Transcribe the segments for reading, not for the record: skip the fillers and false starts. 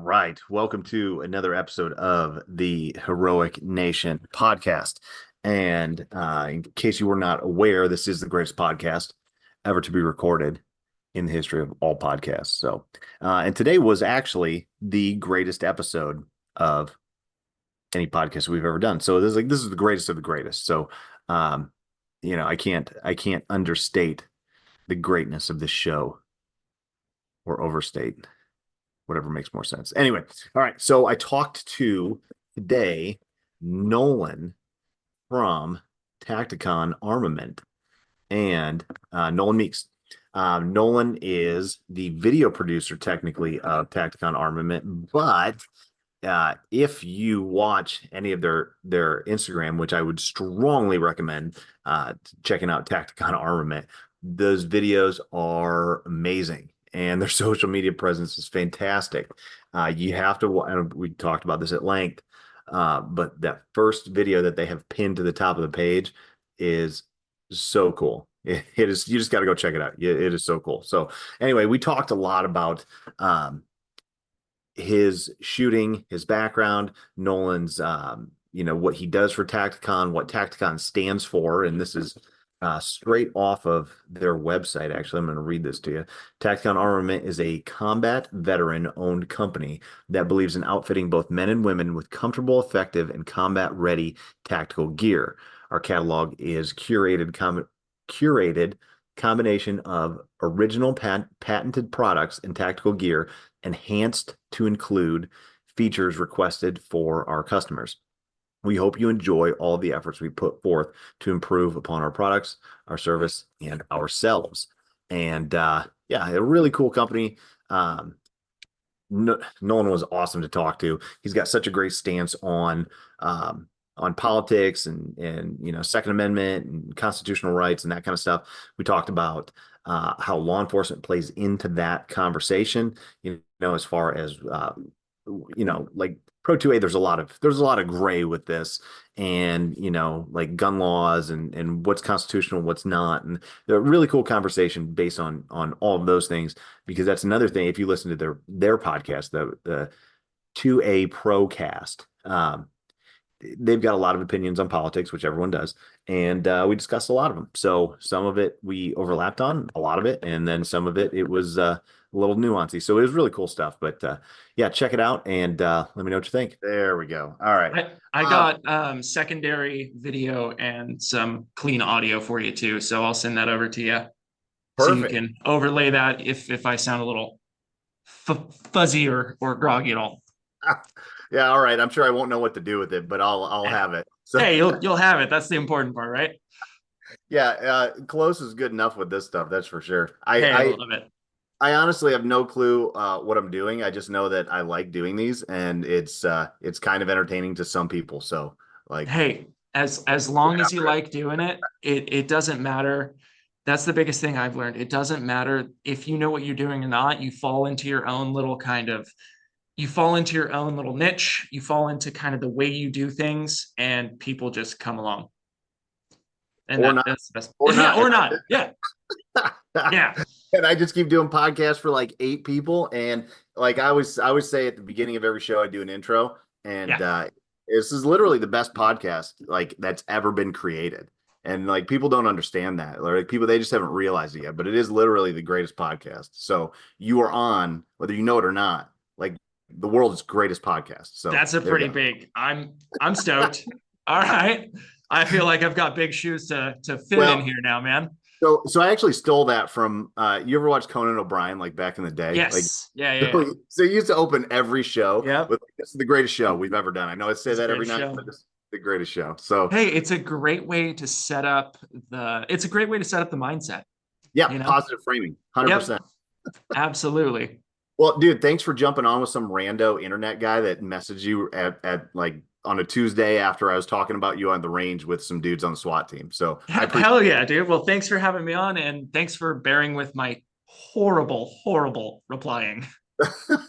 right. Welcome to another episode of the Heroic Nation podcast. And in case you were not aware, this is the greatest podcast ever to be recorded in the history of all podcasts. And today was actually the greatest episode of any podcast we've ever done. So this is the greatest of the greatest. Um, I can't understate the greatness of this show or overstate. Whatever makes more sense. Anyway, all right. So I talked to today Nolan from Tacticon Armament and Nolan Meeks. Nolan is the video producer, technically, of Tacticon Armament, but if you watch any of their Instagram, which I would strongly recommend checking out Tacticon Armament, those videos are amazing and their social media presence is fantastic. You have to, and we talked about this at length, but that first video that they have pinned to the top of the page is so cool. It is, you just got to go check it out. It is so cool. So anyway, we talked a lot about his shooting, his background, Nolan's, what he does for Tacticon, what Tacticon stands for. And this is straight off of their website. Actually, I'm going to read this to you. Tacticon Armament is a combat veteran owned company that believes in outfitting both men and women with comfortable, effective, and combat ready tactical gear. Our catalog is curated combination of original patented products and tactical gear enhanced to include features requested for our customers. We hope you enjoy all the efforts we put forth to improve upon our products, our service, and ourselves. And a really cool company. Nolan was awesome to talk to. He's got such a great stance on politics and Second Amendment and constitutional rights and that kind of stuff. We talked about how law enforcement plays into that conversation. As far as like Pro 2A, there's a lot of gray with this, and like gun laws and what's constitutional, what's not, and they're a really cool conversation based on all of those things, because that's another thing. If you listen to their podcast, the 2A Procast, they've got a lot of opinions on politics, which everyone does, and we discussed a lot of them. So some of it we overlapped on, a lot of it, and then some of it was a little nuancy. So it was really cool stuff. But check it out and let me know what you think. There we go. All right. I got secondary video and some clean audio for you too. So I'll send that over to you. So you Perfect. can overlay that if I sound a little fuzzy or groggy at all. Yeah, all right. I'm sure I won't know what to do with it, but I'll have it. So Hey, you'll have it. That's the important part, right? yeah, close is good enough with this stuff, that's for sure. Hey, I I love it. I honestly have no clue what I'm doing. I just know that I like doing these, and it's kind of entertaining to some people. So like, Hey, as long as you like doing it, it doesn't matter. That's the biggest thing I've learned. It doesn't matter if you know what you're doing or not. You fall into your own little niche. You fall into kind of the way you do things, and people just come along. And or not, that's the best. or Yeah, not. or not. Yeah. Yeah. And I just keep doing podcasts for like 8 people. And like I always say at the beginning of every show, I do an intro. And Yeah. this is literally the best podcast like that's ever been created. And like people don't understand that. Like people, they just haven't realized it yet. But it is literally the greatest podcast. So you are on, whether you know it or not, like the world's greatest podcast. So That's a there you pretty go. big. I'm stoked. All right. I feel like I've got big shoes to fit in Well, here now, man. so I actually stole that from you ever watch Conan O'Brien like back in the day? Like Yes. Yeah, yeah, yeah. so he used to open every show Yep. with this is the greatest show we've ever done. I know I say It's a that great every night, show. but this is the greatest show. So Hey, it's a great way to set up the mindset, yeah, you know? positive framing, Yep. 100%. Absolutely. Well, dude, thanks for jumping on with some rando internet guy that messaged you at like on a Tuesday after I was talking about you on the range with some dudes on the SWAT team. So I appreciate Hell yeah, dude. Well, thanks for having me on, and thanks for bearing with my horrible replying.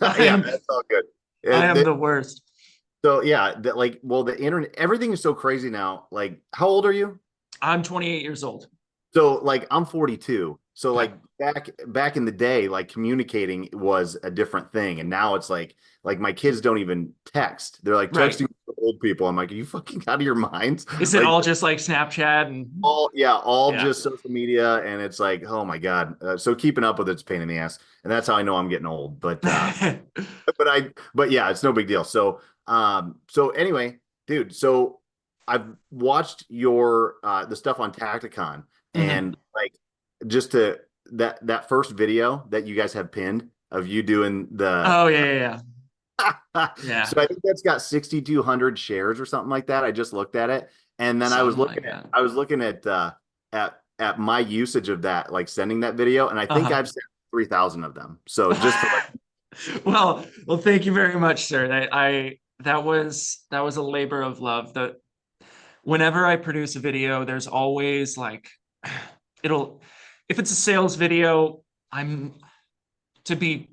I yeah, am that's all good. I am That, the worst. so yeah, that like well the internet everything is so crazy now. Like how old are you? I'm 28 years old. So like I'm 42. So Okay. like back in the day, like communicating was a different thing, and now it's like my kids don't even text. They're like Right. texting to old people. I'm like, are you fucking out of your minds? Is it Like all just like Snapchat and all yeah, all yeah. just social media, and it's like, oh my God. So keeping up with it's a pain in the ass, and that's how I know I'm getting old. But yeah, it's no big deal. So anyway, dude, so I've watched your the stuff on Tacticon, Mhm. and like just to that first video that you guys have pinned of you doing the Oh yeah. Yeah. so I think that's got 6,200 shares or something like that. I just looked at it, and then Something like that. I was looking at my usage of that, like sending that video, and I think Uh-huh. I've sent 3,000 of them. So just to like, Well, thank you very much, sir. That was a labor of love. That whenever I produce a video, there's always like it'll if it's a sales video, I'm to be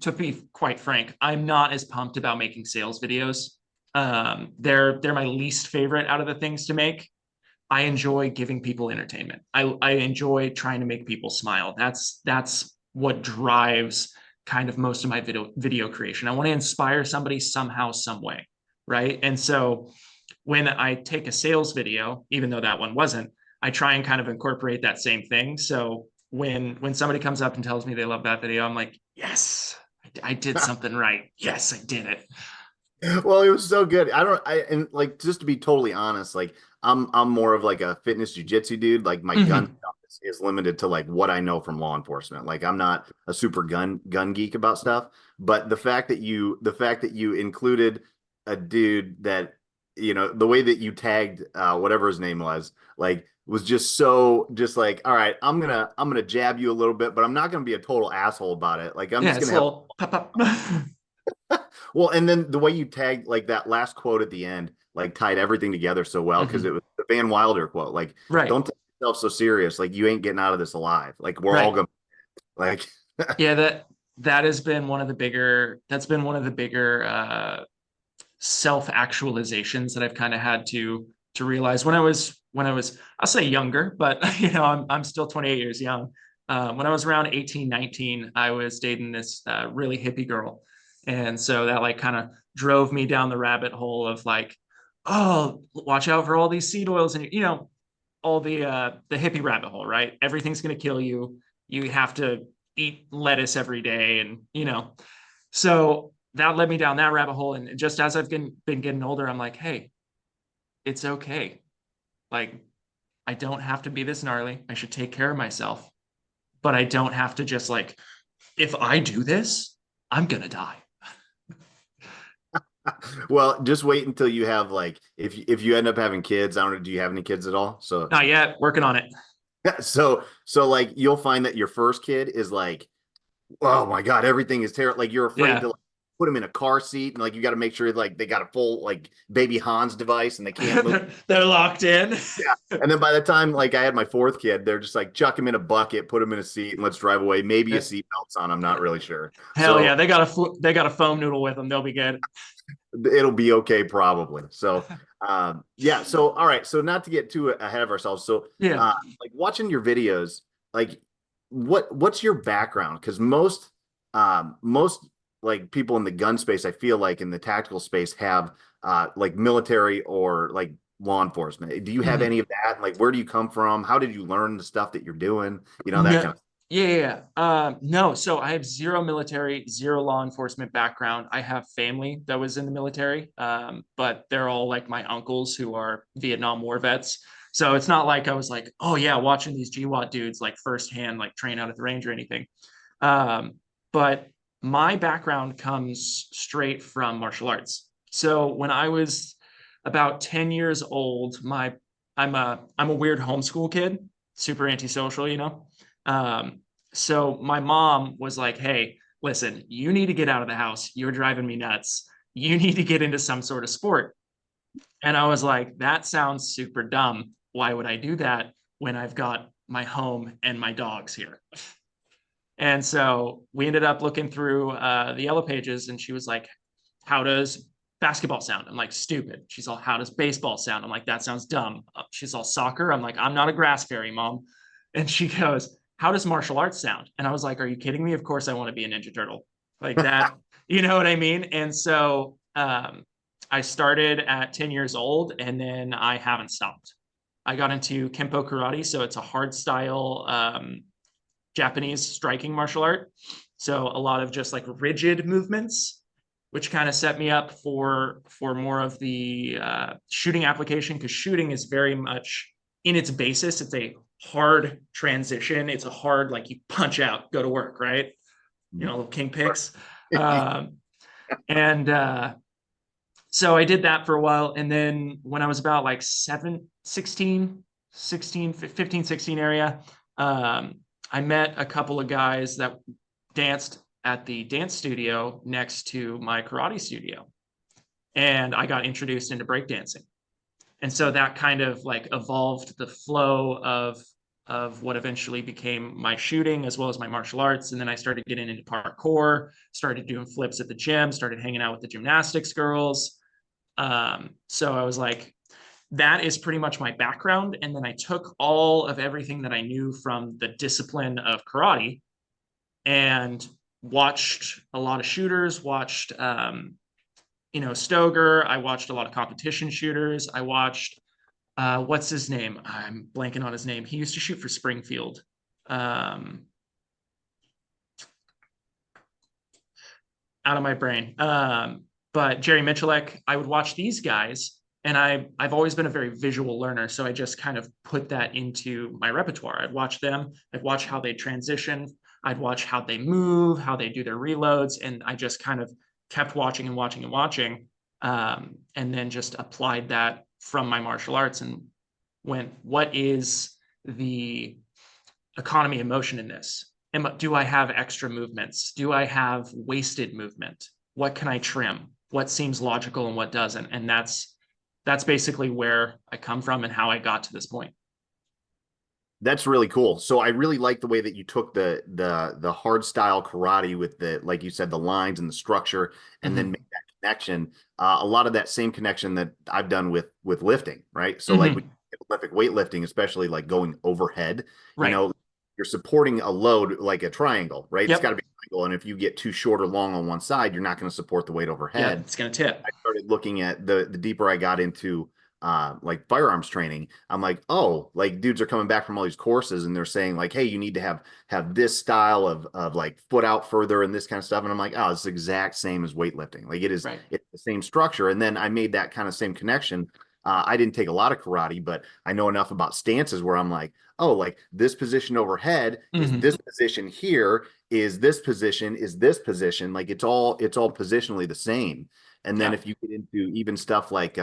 quite frank, I'm not as pumped about making sales videos. They're my least favorite out of the things to make. I enjoy giving people entertainment. I enjoy trying to make people smile. That's what drives kind of most of my video creation. I want to inspire somebody somehow, some way, right? And so when I take a sales video, even though that one wasn't, I try and kind of incorporate that same thing. So when somebody comes up and tells me they love that video, I'm like, yes, I did something right. Yes, I did it. well, it was so good. And like just to be totally honest, like I'm more of like a fitness jujitsu dude. Like my gun Mhm. stuff is limited to like what I know from law enforcement. Like I'm not a super gun geek about stuff. But the fact that you included a dude that the way that you tagged whatever his name was just so just like, all right, I'm gonna jab you a little bit, but I'm not gonna be a total asshole about it. Like I'm Yeah, just it's gonna a have little pop up. well, and then the way you tagged like that last quote at the end, like tied everything together so well because it Mhm. was the Van Wilder quote, like, Right, don't take yourself so serious. Like you ain't getting out of this alive. Like we're all right. gonna like Yeah, that has been one of the bigger that's been one of the bigger self-actualizations that I've kind of had to realize when I was I'll say younger, but I'm still 28 years young. When I was around 18, 19, I was dating this really hippie girl. And so that like kind of drove me down the rabbit hole of like, oh, watch out for all these seed oils and all the hippie rabbit hole, right? Everything's gonna kill you. You have to eat lettuce every day, and so that led me down that rabbit hole. And just as I've been getting older, I'm like, hey, it's okay. Like, I don't have to be this gnarly. I should take care of myself, but I don't have to just like, if I do this, I'm gonna die. well, just wait until you have like if you end up having kids. I don't know, do you have any kids at all? So Not yet, working on it. so like you'll find that your first kid is like, oh my God, everything is terrible. Like you're afraid Yeah. to like, put them in a car seat and like you got to make sure like they got a full like baby Hans device and they can't move. They're locked in. Yeah. And then by the time like I had my fourth kid, they're just like chuck him in a bucket, put him in a seat, and let's drive away. Maybe a seatbelt's on. I'm not really sure. Hell yeah, So they got a foam noodle with them. They'll be good. it'll be okay probably. So yeah. So all right. So not to get too ahead of ourselves. So Yeah. like watching your videos, like what's your background? Because most like people in the gun space, I feel like in the tactical space have like military or like law enforcement. Do you have Mhm. any of that? Like where do you come from? How did you learn the stuff that you're doing? That kind No, of yeah. No, so I have zero military, zero law enforcement background. I have family that was in the military, but they're all like my uncles who are Vietnam War vets. So it's not like I was like, oh yeah, watching these GWAT dudes like firsthand, like train out at the range or anything. But my background comes straight from martial arts. So when I was about 10 years old, I'm a weird homeschool kid, super antisocial, so my mom was like, hey, listen, you need to get out of the house. You're driving me nuts. You need to get into some sort of sport. And I was like, that sounds super dumb. Why would I do that when I've got my home and my dogs here? And so we ended up looking through the yellow pages, and she was like, how does basketball sound? I'm like, stupid. She's all, how does baseball sound? I'm like, that sounds dumb. She's all, soccer. I'm like, I'm not a grass fairy, mom. And she goes, how does martial arts sound? And I was like, are you kidding me? Of course I want to be a Ninja Turtle. Like that, you know what I mean? And so I started at 10 years old, and then I haven't stopped. I got into Kempo karate. So it's a hard style Japanese striking martial art. So a lot of just like rigid movements, which kind of set me up for more of the shooting application, because shooting is very much in its basis. It's a hard transition. It's a hard, like, you punch out, go to work, right? You know, little king picks. And so I did that for a while. And then when I was about like 15, 16 area, I met a couple of guys that danced at the dance studio next to my karate studio. And I got introduced into breakdancing. And so that kind of like evolved the flow of what eventually became my shooting as well as my martial arts. And then I started getting into parkour, started doing flips at the gym, started hanging out with the gymnastics girls. So I was like, that is pretty much my background. And then I took all of everything that I knew from the discipline of karate and watched a lot of shooters, watched, Stoger. I watched a lot of competition shooters. I watched, what's his name? I'm blanking on his name. He used to shoot for Springfield. Out of my brain. But Jerry Michalek, I would watch these guys, and I've always been a very visual learner. So I just kind of put that into my repertoire. I'd watch them. I'd watch how they transition. I'd watch how they move, how they do their reloads. And I just kind of kept watching and watching and watching. And then just applied that from my martial arts and went, what is the economy of motion in this? Do I have extra movements? Do I have wasted movement? What can I trim? What seems logical and what doesn't? And that's basically where I come from and how I got to this point. That's really cool. So I really like the way that you took the hard style karate with the, like you said, the lines and the structure, and then make that connection. A lot of that same connection that I've done with lifting, right? So like with Olympic weightlifting, especially like going overhead, right. You're supporting a load like a triangle, right? Yep. It's got to be a triangle. And if you get too short or long on one side, you're not going to support the weight overhead. Yeah, it's going to tip. I started looking at the deeper I got into like firearms training. I'm like, oh, like dudes are coming back from all these courses and they're saying like, hey, you need to have this style of like foot out further and this kind of stuff. And I'm like, oh, it's the exact same as weightlifting. Like it is, it's the same structure. And then I made that kind of same connection. I didn't take a lot of karate, but I know enough about stances where I'm like, oh, like this position overhead is this position here, is this position, is this position. Like it's all positionally the same. And then if you get into even stuff like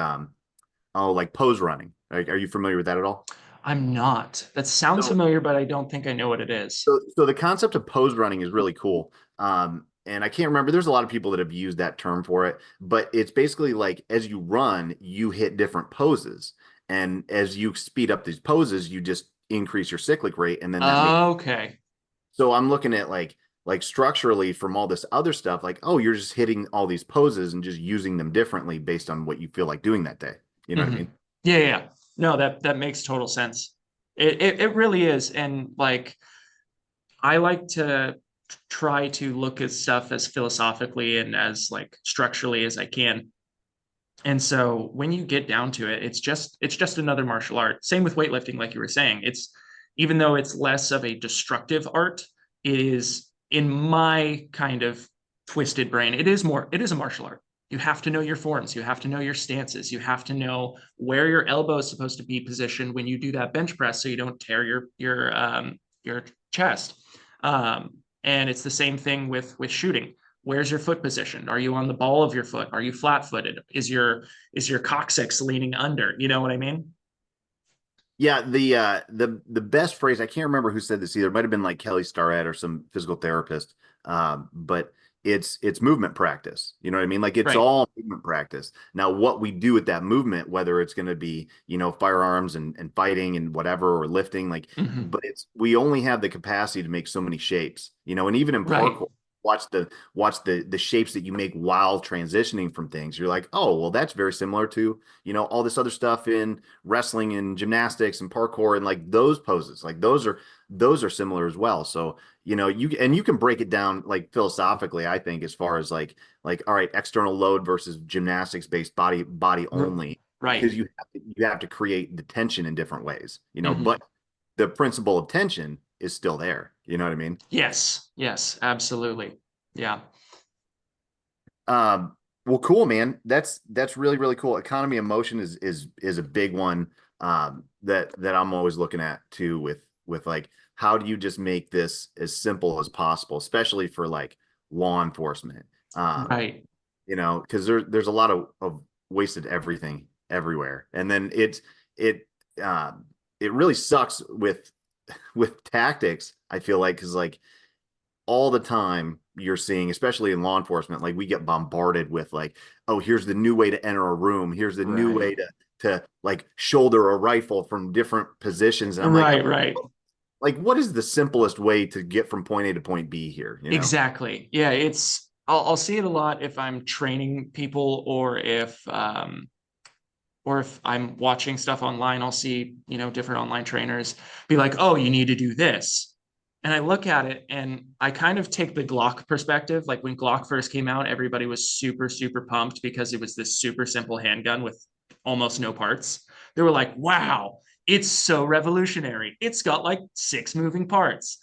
like pose running. Like, are you familiar with that at all? I'm not. That sounds familiar, but I don't think I know what it is. So the concept of pose running is really cool. And I can't remember, there's a lot of people that have used that term for it, but it's basically like as you run, you hit different poses. And as you speed up these poses, you just increase your cyclic rate. And then okay. So I'm looking at like structurally from all this other stuff, like, oh, you're just hitting all these poses and just using them differently based on what you feel like doing that day. You know what I mean? Yeah. No, that makes total sense. It really is. And like, I like to try to look at stuff as philosophically and as like structurally as I can. And so when you get down to it, it's just another martial art. Same with weightlifting, like you were saying. It's, even though it's less of a destructive art, it is, in my kind of twisted brain, it is a martial art. You have to know your forms. You have to know your stances. You have to know where your elbow is supposed to be positioned when you do that bench press, so you don't tear your chest. And it's the same thing with shooting. Where's your foot positioned? Are you on the ball of your foot? Are you flat-footed? Is your coccyx leaning under? You know what I mean? Yeah, the best phrase, I can't remember who said this either. It might have been like Kelly Starrett or some physical therapist. But it's movement practice. You know what I mean? Like it's all movement practice. Now, what we do with that movement, whether it's going to be, firearms and fighting and whatever, or lifting, like, but we only have the capacity to make so many shapes, and even in parkour, watch the shapes that you make while transitioning from things. You're like, oh, well, that's very similar to, all this other stuff in wrestling and gymnastics and parkour, and like those poses, like those those are similar as well. So, you can break it down like philosophically, I think, as far as all right, external load versus gymnastics based body only, Right. because you have to create the tension in different ways, Mhm. but the principle of tension is still there. You know what I mean? Yes. Yes. Absolutely. Yeah. Well, cool, man. That's really, really cool. Economy of motion is a big one, that I'm always looking at too, with like, how do you just make this as simple as possible, especially for like law enforcement. Right. Because there's a lot of wasted everything everywhere. And then it it really sucks with tactics, I feel like, because like all the time you're seeing, especially in law enforcement, like we get bombarded with like, oh, here's the new way to enter a room. Here's the new way Right. to like shoulder a rifle from different positions. And I'm like, Right. Right. what is the simplest way to get from point A to point B here? Exactly. Yeah. I'll see it a lot if I'm training people, or if I'm watching stuff online. I'll see, different online trainers be like, oh, you need to do this. And I look at it and I kind of take the Glock perspective. Like when Glock first came out, everybody was super, super pumped because it was this super simple handgun with almost no parts. They were like, wow, it's so revolutionary. It's got like 6 moving parts.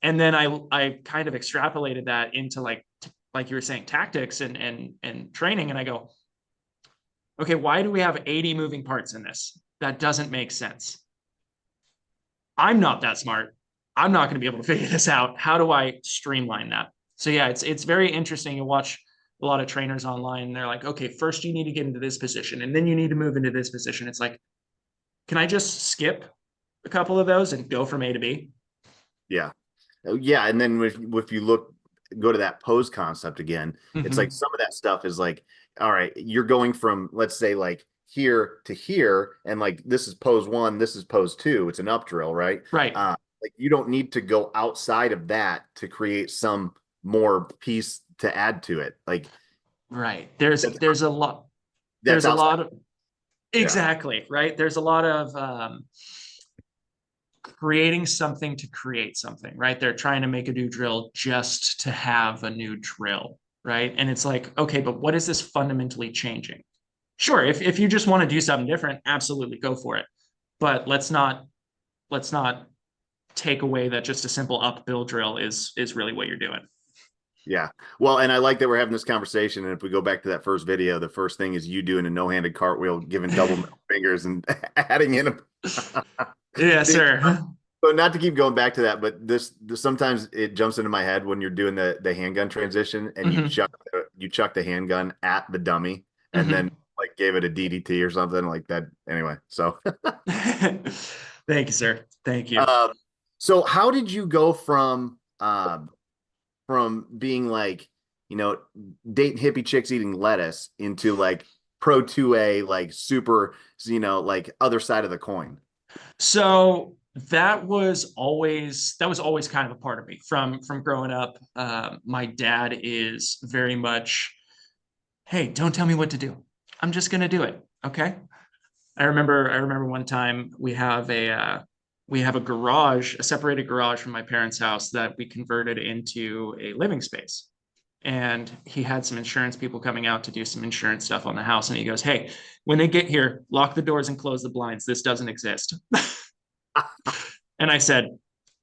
And then I kind of extrapolated that into like you were saying, tactics and training. And I go, okay, why do we have 80 moving parts in this? That doesn't make sense. I'm not that smart. I'm not going to be able to figure this out. How do I streamline that? So yeah, it's very interesting. You watch a lot of trainers online and they're like, okay, first you need to get into this position and then you need to move into this position. It's like, can I just skip a couple of those and go from A to B? Yeah. Yeah. And then if you go to that pose concept again, it's like Mm-hmm. some of that stuff is like, all right, you're going from, let's say, like here to here, and like this is pose one, this is pose two. It's an up drill, right? Right. Like you don't need to go outside of that to create some more piece to add to it. Like Right. that's There's a lot. that's There's a outside. lot of Yeah. exactly right. There's a lot of creating something to create something, right? They're trying to make a new drill just to have a new drill, right? And it's like, okay, but what is this fundamentally changing? Sure, if you just want to do something different, absolutely go for it. But let's not take away that just a simple up bill drill is really what you're doing. Yeah. Well, and I like that we're having this conversation. And if we go back to that first video, the first thing is you doing a no-handed cartwheel, giving double middle fingers and adding in a Yes, sir. So not to keep going back to that, but this sometimes it jumps into my head when you're doing the handgun transition and you Hmm. chuck the handgun at the dummy and then Hmm. like gave it a DDT or something like that. Anyway, so Thank you, sir. Thank you. um, so how did you go from being like, dating hippie chicks eating lettuce into like pro 2A, like super, like other side of the coin? So that was always kind of a part of me from growing up. My dad is very much, hey, don't tell me what to do. I'm just gonna do it. Okay. I remember one time we have a garage, a separated garage from my parents' house that we converted into a living space. And he had some insurance people coming out to do some insurance stuff on the house. And he goes, hey, when they get here, lock the doors and close the blinds. This doesn't exist. And I said,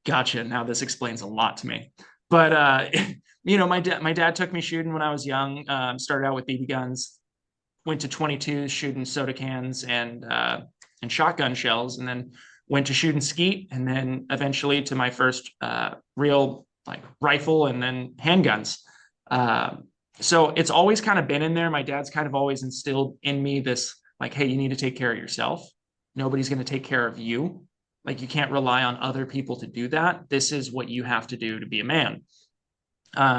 gotcha. Now this explains a lot to me. But my dad took me shooting when I was young. Started out with BB guns, went to 22s shooting soda cans and shotgun shells, and then went to shooting skeet, and then eventually to my first real like rifle, and then handguns. So it's always kind of been in there. My dad's kind of always instilled in me this like, hey, you need to take care of yourself. Nobody's going to take care of you. Like you can't rely on other people to do that. This is what you have to do to be a man.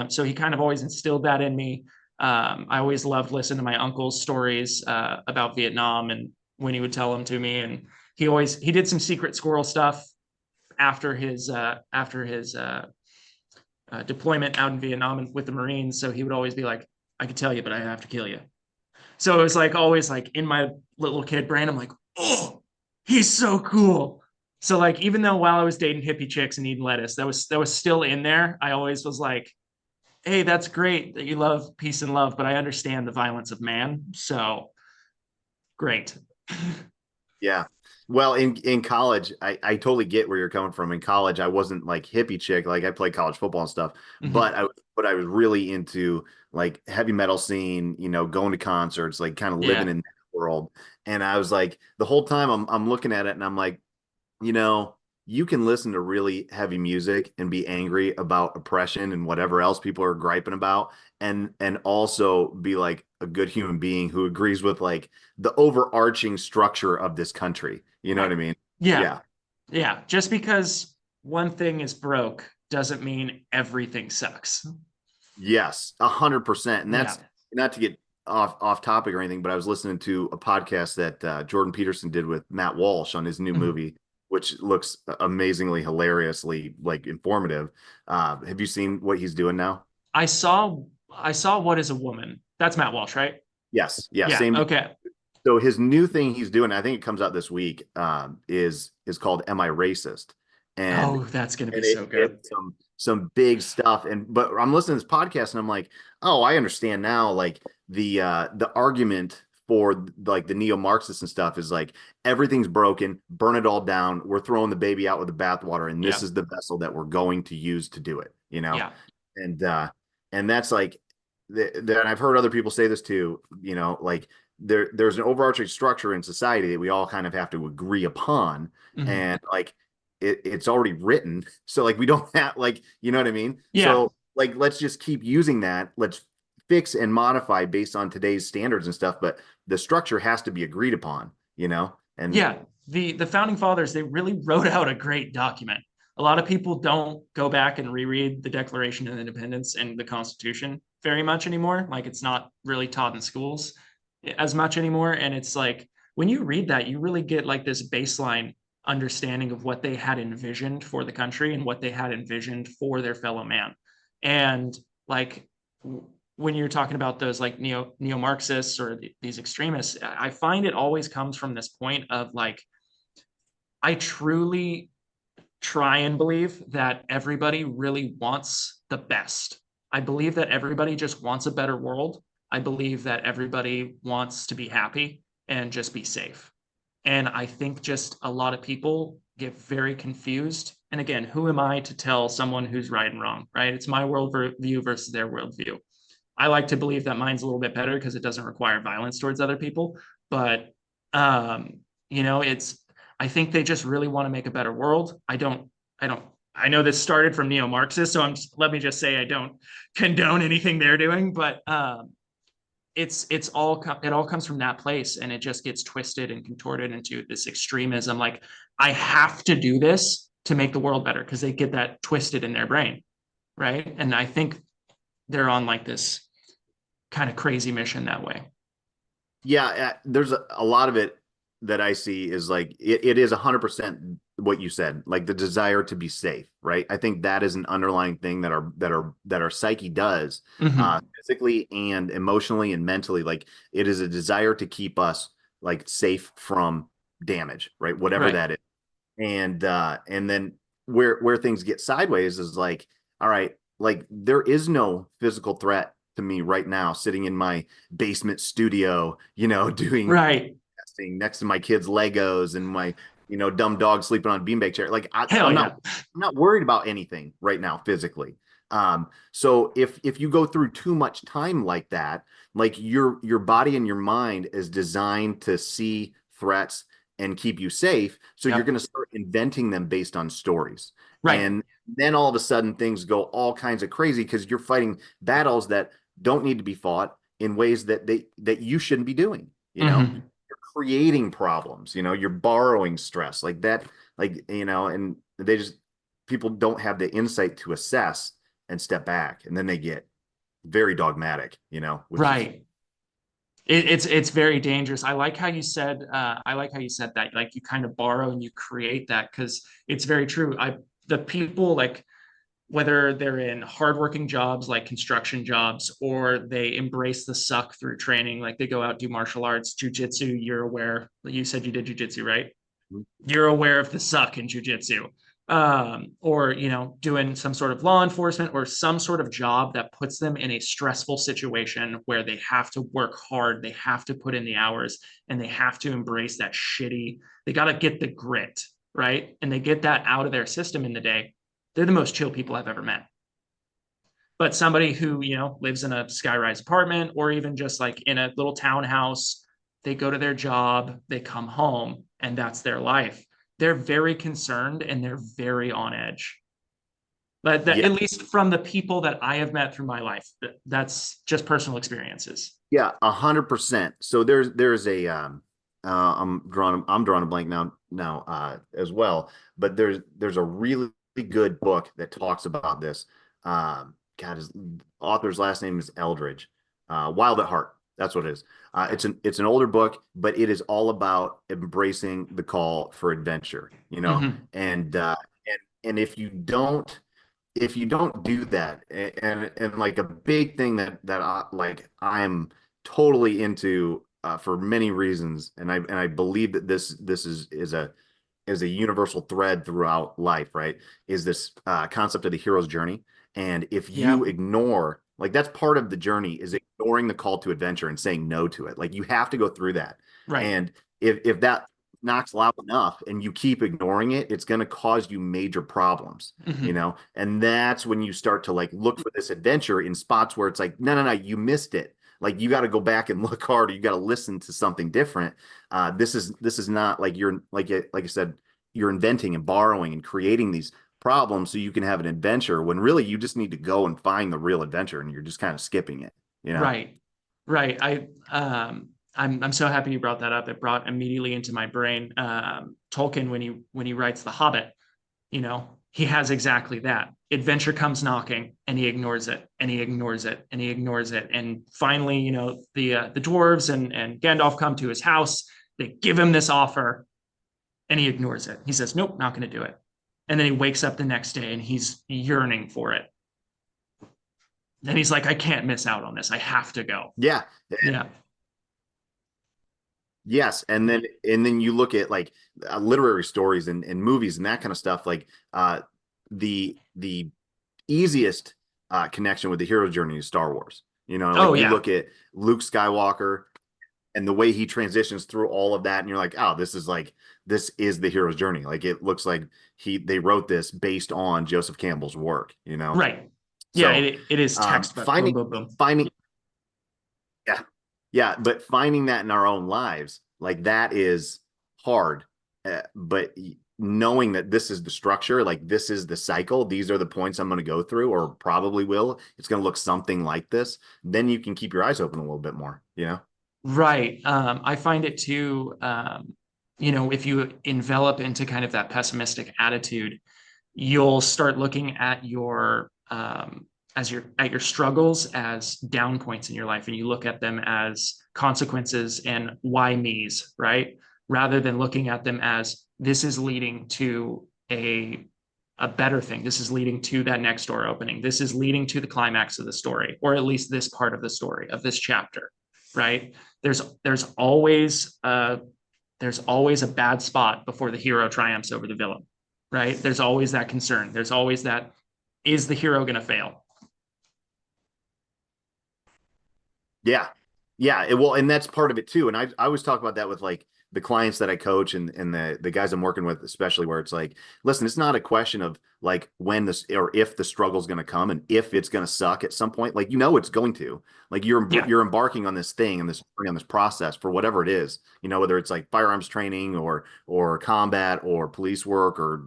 So he kind of always instilled that in me. I always loved listening to my uncle's stories about Vietnam and when he would tell them to me. And he did some secret squirrel stuff after his deployment out in Vietnam and with the Marines. So he would always be like, "I could tell you, but I have to kill you." So it was like always like in my little kid brain, I'm like, "Oh, he's so cool." So like even though while I was dating hippie chicks and eating lettuce, that was still in there. I always was like, hey, that's great that you love peace and love, but I understand the violence of man. So great. Yeah. Well, in college, I totally get where you're coming from. In college, I wasn't like hippie chick, like I played college football and stuff, Mhm. but I was really into like heavy metal scene, going to concerts, like kind of living Yeah. in that world. And I was like, the whole time I'm looking at it and I'm like, you know, you can listen to really heavy music and be angry about oppression and whatever else people are griping about, and also be like a good human being who agrees with like the overarching structure of this country. You know what Right. I mean? Yeah. Yeah. Yeah. Just because one thing is broke doesn't mean everything sucks. Yes, 100%. And Yeah. that's not to get off topic or anything, but I was listening to a podcast that Jordan Peterson did with Matt Walsh on his new Mhm. movie, which looks amazingly hilariously like informative. Have you seen what he's doing now? I saw What is a Woman? That's Matt Walsh, right? Yes, yeah, Yeah. same. Okay. So his new thing he's doing, I think it comes out this week, is called "Am I Racist?" and Oh, that's gonna be and so it good. hits some big stuff. And but I'm listening to this podcast and I'm like, oh, I understand now. Like the argument for like the neo-Marxists and stuff is like everything's broken, burn it all down. We're throwing the baby out with the bathwater, and this Yeah. is the vessel that we're going to use to do it. Yeah. And that's like that. I've heard other people say this too. Like there's an overarching structure in society that we all kind of have to agree upon, Mhm. and like it's already written, so like we don't have like what I mean. Yeah. So like let's just keep using that. Let's fix and modify based on today's standards and stuff, but the structure has to be agreed upon. And Yeah. The founding fathers, they really wrote out a great document. A lot of people don't go back and reread the Declaration of Independence and the Constitution very much anymore. Like it's not really taught in schools as much anymore. And it's like when you read that, you really get like this baseline understanding of what they had envisioned for the country and what they had envisioned for their fellow man. And like when you're talking about those like neo-Marxists or these extremists, I find it always comes from this point of like, I truly try and believe that everybody really wants the best. I believe that everybody just wants a better world. I believe that everybody wants to be happy and just be safe. And I think just a lot of people get very confused. And again, who am I to tell someone who's right and wrong, right? It's my worldview versus their worldview. I like to believe that mine's a little bit better because it doesn't require violence towards other people. But it's I think they just really want to make a better world. I don't I know this started from neo-Marxists, so let me just say I don't condone anything they're doing, but it all comes from that place, and it just gets twisted and contorted into this extremism. Like I have to do this to make the world better because they get that twisted in their brain, right? And I think they're on like this kind of crazy mission that way. yeah, there's a lot of it that I see is like it is 100% what you said, like the desire to be safe, right? I think that is an underlying thing that our psyche does, Mm-hmm. physically and emotionally and mentally. Like it is a desire to keep us like safe from damage, right? Whatever Right. that is. And then where things get sideways is like, all right, like there is no physical threat to me right now sitting in my basement studio, doing Right. testing next to my kids Legos and my dumb dog sleeping on a beanbag chair. Like Hell yeah. I'm not worried about anything right now physically. So if you go through too much time like that, like your body and your mind is designed to see threats and keep you safe. So you're Yep. going to start inventing them based on stories. Right. And then all of a sudden things go all kinds of crazy because you're fighting battles that don't need to be fought in ways that you shouldn't be doing, Mm-hmm. you're creating problems, you're borrowing stress like that, like, and they just people don't have the insight to assess and step back, and then they get very dogmatic, which is Right. It's very dangerous. I like how you said that. Like you kind of borrow and you create that because it's very true. The people like whether they're in hardworking jobs like construction jobs or they embrace the suck through training, like they go out do martial arts, jujitsu. You're aware. You said you did jujitsu, right? you're aware of the suck in jujitsu, or doing some sort of law enforcement or some sort of job that puts them in a stressful situation where they have to work hard, they have to put in the hours, and they have to embrace that shitty. They got to get the grit, right? And they get that out of their system in the day. They're the most chill people I've ever met. But somebody who lives in a skyrise apartment or even just like in a little townhouse, they go to their job, they come home, and that's their life. They're very concerned and they're very on edge. But Yeah. at least from the people that I have met through my life, that's just personal experiences. Yeah, 100%. So there's a I'm drawing a blank now as well, but there's a really good book that talks about this. God, his author's last name is Eldridge. Wild at Heart. That's what it is. It's an older book, but it is all about embracing the call for adventure, Mhm. and if you don't do that, and like a big thing that I'm totally into for many reasons, and I believe that this is a universal thread throughout life, right? Is this concept of the hero's journey. And if you Yep. ignore, like, that's part of the journey, is ignoring the call to adventure and saying no to it. Like, you have to go through that. Right. And if that knocks loud enough and you keep ignoring it, it's going to cause you major problems, Mhm. And that's when you start to like look for this adventure in spots where it's like, no, no, no, you missed it. Like, you got to go back and look harder. You got to listen to something different. This is not like you're like I said, you're inventing and borrowing and creating these problems so you can have an adventure, when really you just need to go and find the real adventure, and you're just kind of skipping it. Right. Right. I'm so happy you brought that up. It brought immediately into my brain Tolkien when he writes The Hobbit, he has exactly that. Adventure comes knocking and he ignores it and he ignores it and he ignores it. And finally, the dwarves and Gandalf come to his house. They give him this offer and he ignores it. He says, "Nope, not going to do it." And then he wakes up the next day and he's yearning for it. And he's like, "I can't miss out on this. I have to go." Yeah. Yeah. Yes, and then you look at like literary stories and movies and that kind of stuff. Like the easiest connection with the hero journey is Star Wars. Oh Like, you yeah. look at Luke Skywalker and the way he transitions through all of that, and you're like, oh, this is the hero's journey. Like, it looks like they wrote this based on Joseph Campbell's work. Right. Yeah, So it is textbook. Boom, finding boom, boom. finding yeah, yeah, but finding that in our own lives, like, that is hard. But knowing that this is the structure, like, this is the cycle, these are the points I'm going to go through, or probably will. It's going to look something like this. Then you can keep your eyes open a little bit more. Right. I find it too, if you envelop into kind of that pessimistic attitude, you'll start looking at your struggles as down points in your life, and you look at them as consequences and why me's, right? Rather than looking at them as this is leading to a better thing. This is leading to that next door opening. This is leading to the climax of the story, or at least this part of the story of this chapter, right? There's always a bad spot before the hero triumphs over the villain, right? There's always that concern. There's always that, is the hero going to fail? Yeah. Yeah. Well, and that's part of it too. And I always talk about that with like the clients that I coach, and the guys I'm working with, especially, where it's like, listen, it's not a question of like when this or if the struggle is going to come and if it's going to suck at some point. Like, it's going to. Like, Yeah. you're embarking on this thing and on this process for whatever it is, whether it's like firearms training or combat or police work, or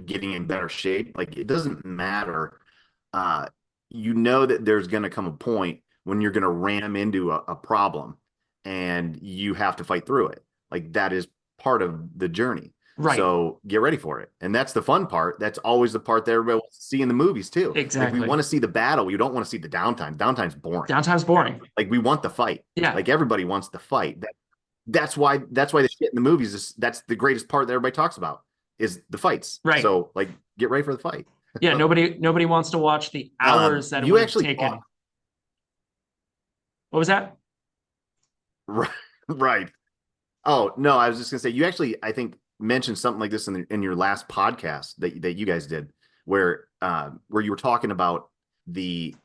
getting in better shape. Like, it doesn't matter. uh that there's going to come a point when you're going to ram into a problem, and you have to fight through it. Like, that is part of the journey. Right. So get ready for it. And that's the fun part. That's always the part that everybody wants to see in the movies too. Like, we Exactly. want to see the battle. We don't want to see the downtime. Downtime's boring. Downtime's boring. Like, we want the fight. Yeah. Like, everybody wants the fight. That's why the shit in the movies that's the greatest part that everybody talks about, is the fights. Right. So, like, get ready for the fight. Yeah. Nobody wants to watch the hours that it You would have actually taken. What was that? right, right. Oh, no, I was just gonna say, you actually, I think, mentioned something like this in your last podcast that you guys did, where you were talking about the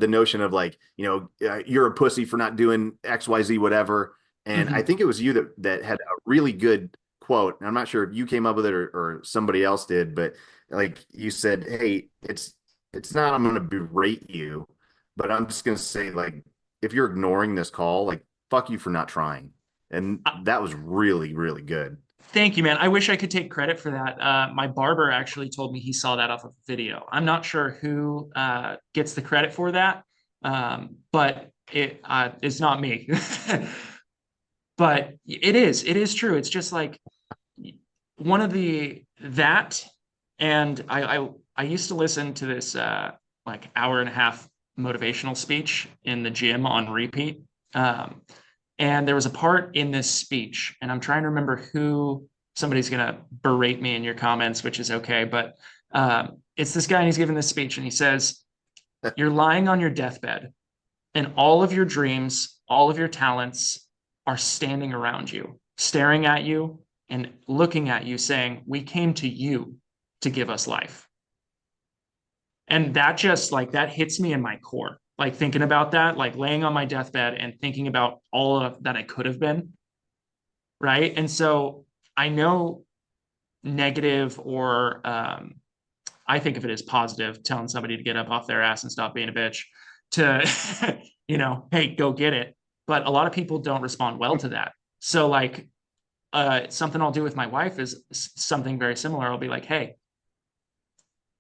notion of like, you're a pussy for not doing XYZ whatever. And I Mhm. think it was you that had a really good quote. And I'm not sure if you came up with it or somebody else did, but like you said, hey, it's not I'm going to berate you, but I'm just going to say like, if you're ignoring this call, like fuck you for not trying. And that was really, really good. Thank you, man. I wish I could take credit for that. My barber actually told me he saw that off of video. I'm not sure who gets the credit for that, but it's not me. But it is true. It's just like one of the that, and I used to listen to this like hour and a half motivational speech in the gym on repeat. Um, and there was a part in this speech, and I'm trying to remember who. Somebody's gonna berate me in your comments, which is okay, but it's this guy, and he's giving this speech, and he says, "You're lying on your deathbed, and all of your dreams, all of your talents are standing around you, staring at you and looking at you, saying, 'We came to you to give us life.'" And that just like that hits me in my core. Like thinking about that, like laying on my deathbed and thinking about all of that I could have been, right? And so I know negative or I think of it as positive, telling somebody to get up off their ass and stop being a bitch, to hey, go get it. But a lot of people don't respond well to that. So like something I'll do with my wife is something very similar. I'll be like, hey,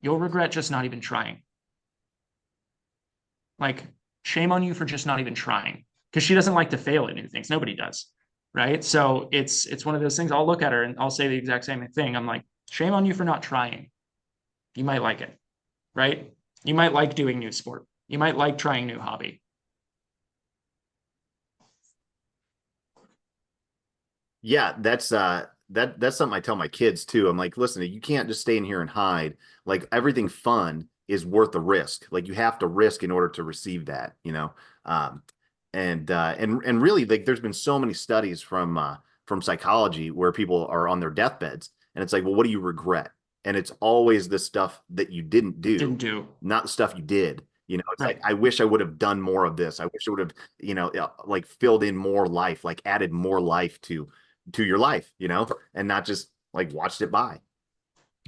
you'll regret just not even trying. Like, shame on you for just not even trying. Because she doesn't like to fail at new things. Nobody does. Right. So it's one of those things. I'll look at her and I'll say the exact same thing. I'm like, shame on you for not trying. You might like it, right? You might like doing new sport. You might like trying new hobby. Yeah, that's something I tell my kids too. I'm like, listen, you can't just stay in here and hide. Like everything fun is worth the risk. Like you have to risk in order to receive that. Um, and really, like there's been so many studies from psychology where people are on their deathbeds, and it's like, well, what do you regret? And it's always the stuff that you didn't Didn't do, do. not the stuff you did. It's like Right. I wish I would have done more of this. I wish I would have, like filled in more life, like added more life to your life, and not just like watched it by.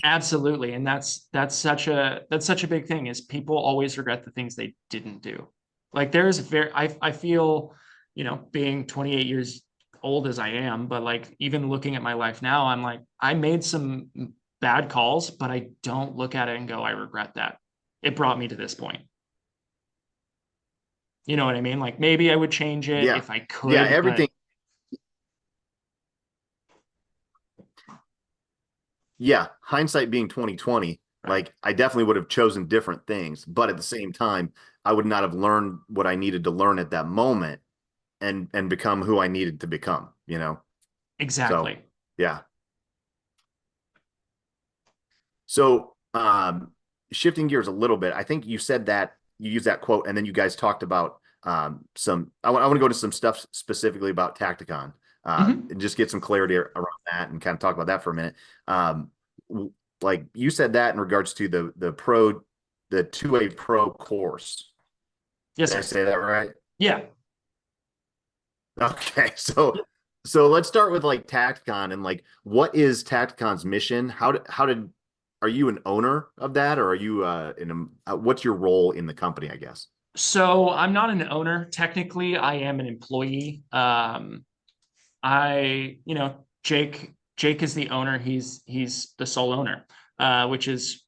Absolutely. And that's such a big thing is people always regret the things they didn't do. Like there's very I feel, being 28 years old as I am, but like even looking at my life now, I'm like, I made some bad calls, but I don't look at it and go, I regret that. It brought me to this point. You know what I mean? Like maybe I would change it Yeah. if I Yeah, could, but everything. Yeah, hindsight being 2020, right. like I definitely would have chosen different things, but at the same time, I would not have learned what I needed to learn at that moment and become who I needed to become. So, Exactly. yeah. So, shifting gears a little bit, I think you said that you used that quote, and then you guys talked about some. I want to go to some stuff specifically about Tacticon, Mhm. and just get some clarity around that, and kind of talk about that for a minute. Um, like you said that in regards to the 2A pro course. Yes, Did I sir. say that right? Yeah. Okay, so let's start with like Tacticon and like what is Tacticon's mission? How did are you an owner of that or are you in what's your role in the company, I guess? So I'm not an owner. Technically, I am an employee. Jake is the owner. He's the sole owner, which is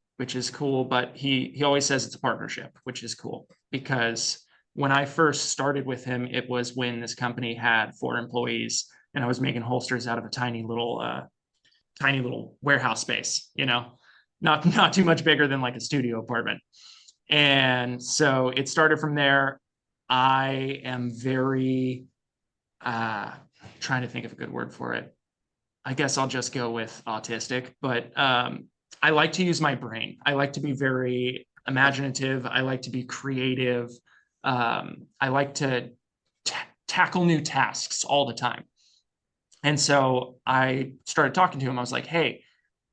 cool. But he always says it's a partnership, which is cool because when I first started with him, it was when this company had 4 employees, and I was making holsters out of a tiny little warehouse space. Not too much bigger than like a studio apartment. And so it started from there. I am very trying to think of a good word for it. I guess I'll just go with autistic, but I like to use my brain. I like to be very imaginative. I like to be creative. I like to tackle new tasks all the time. And so I started talking to him. I was like, hey,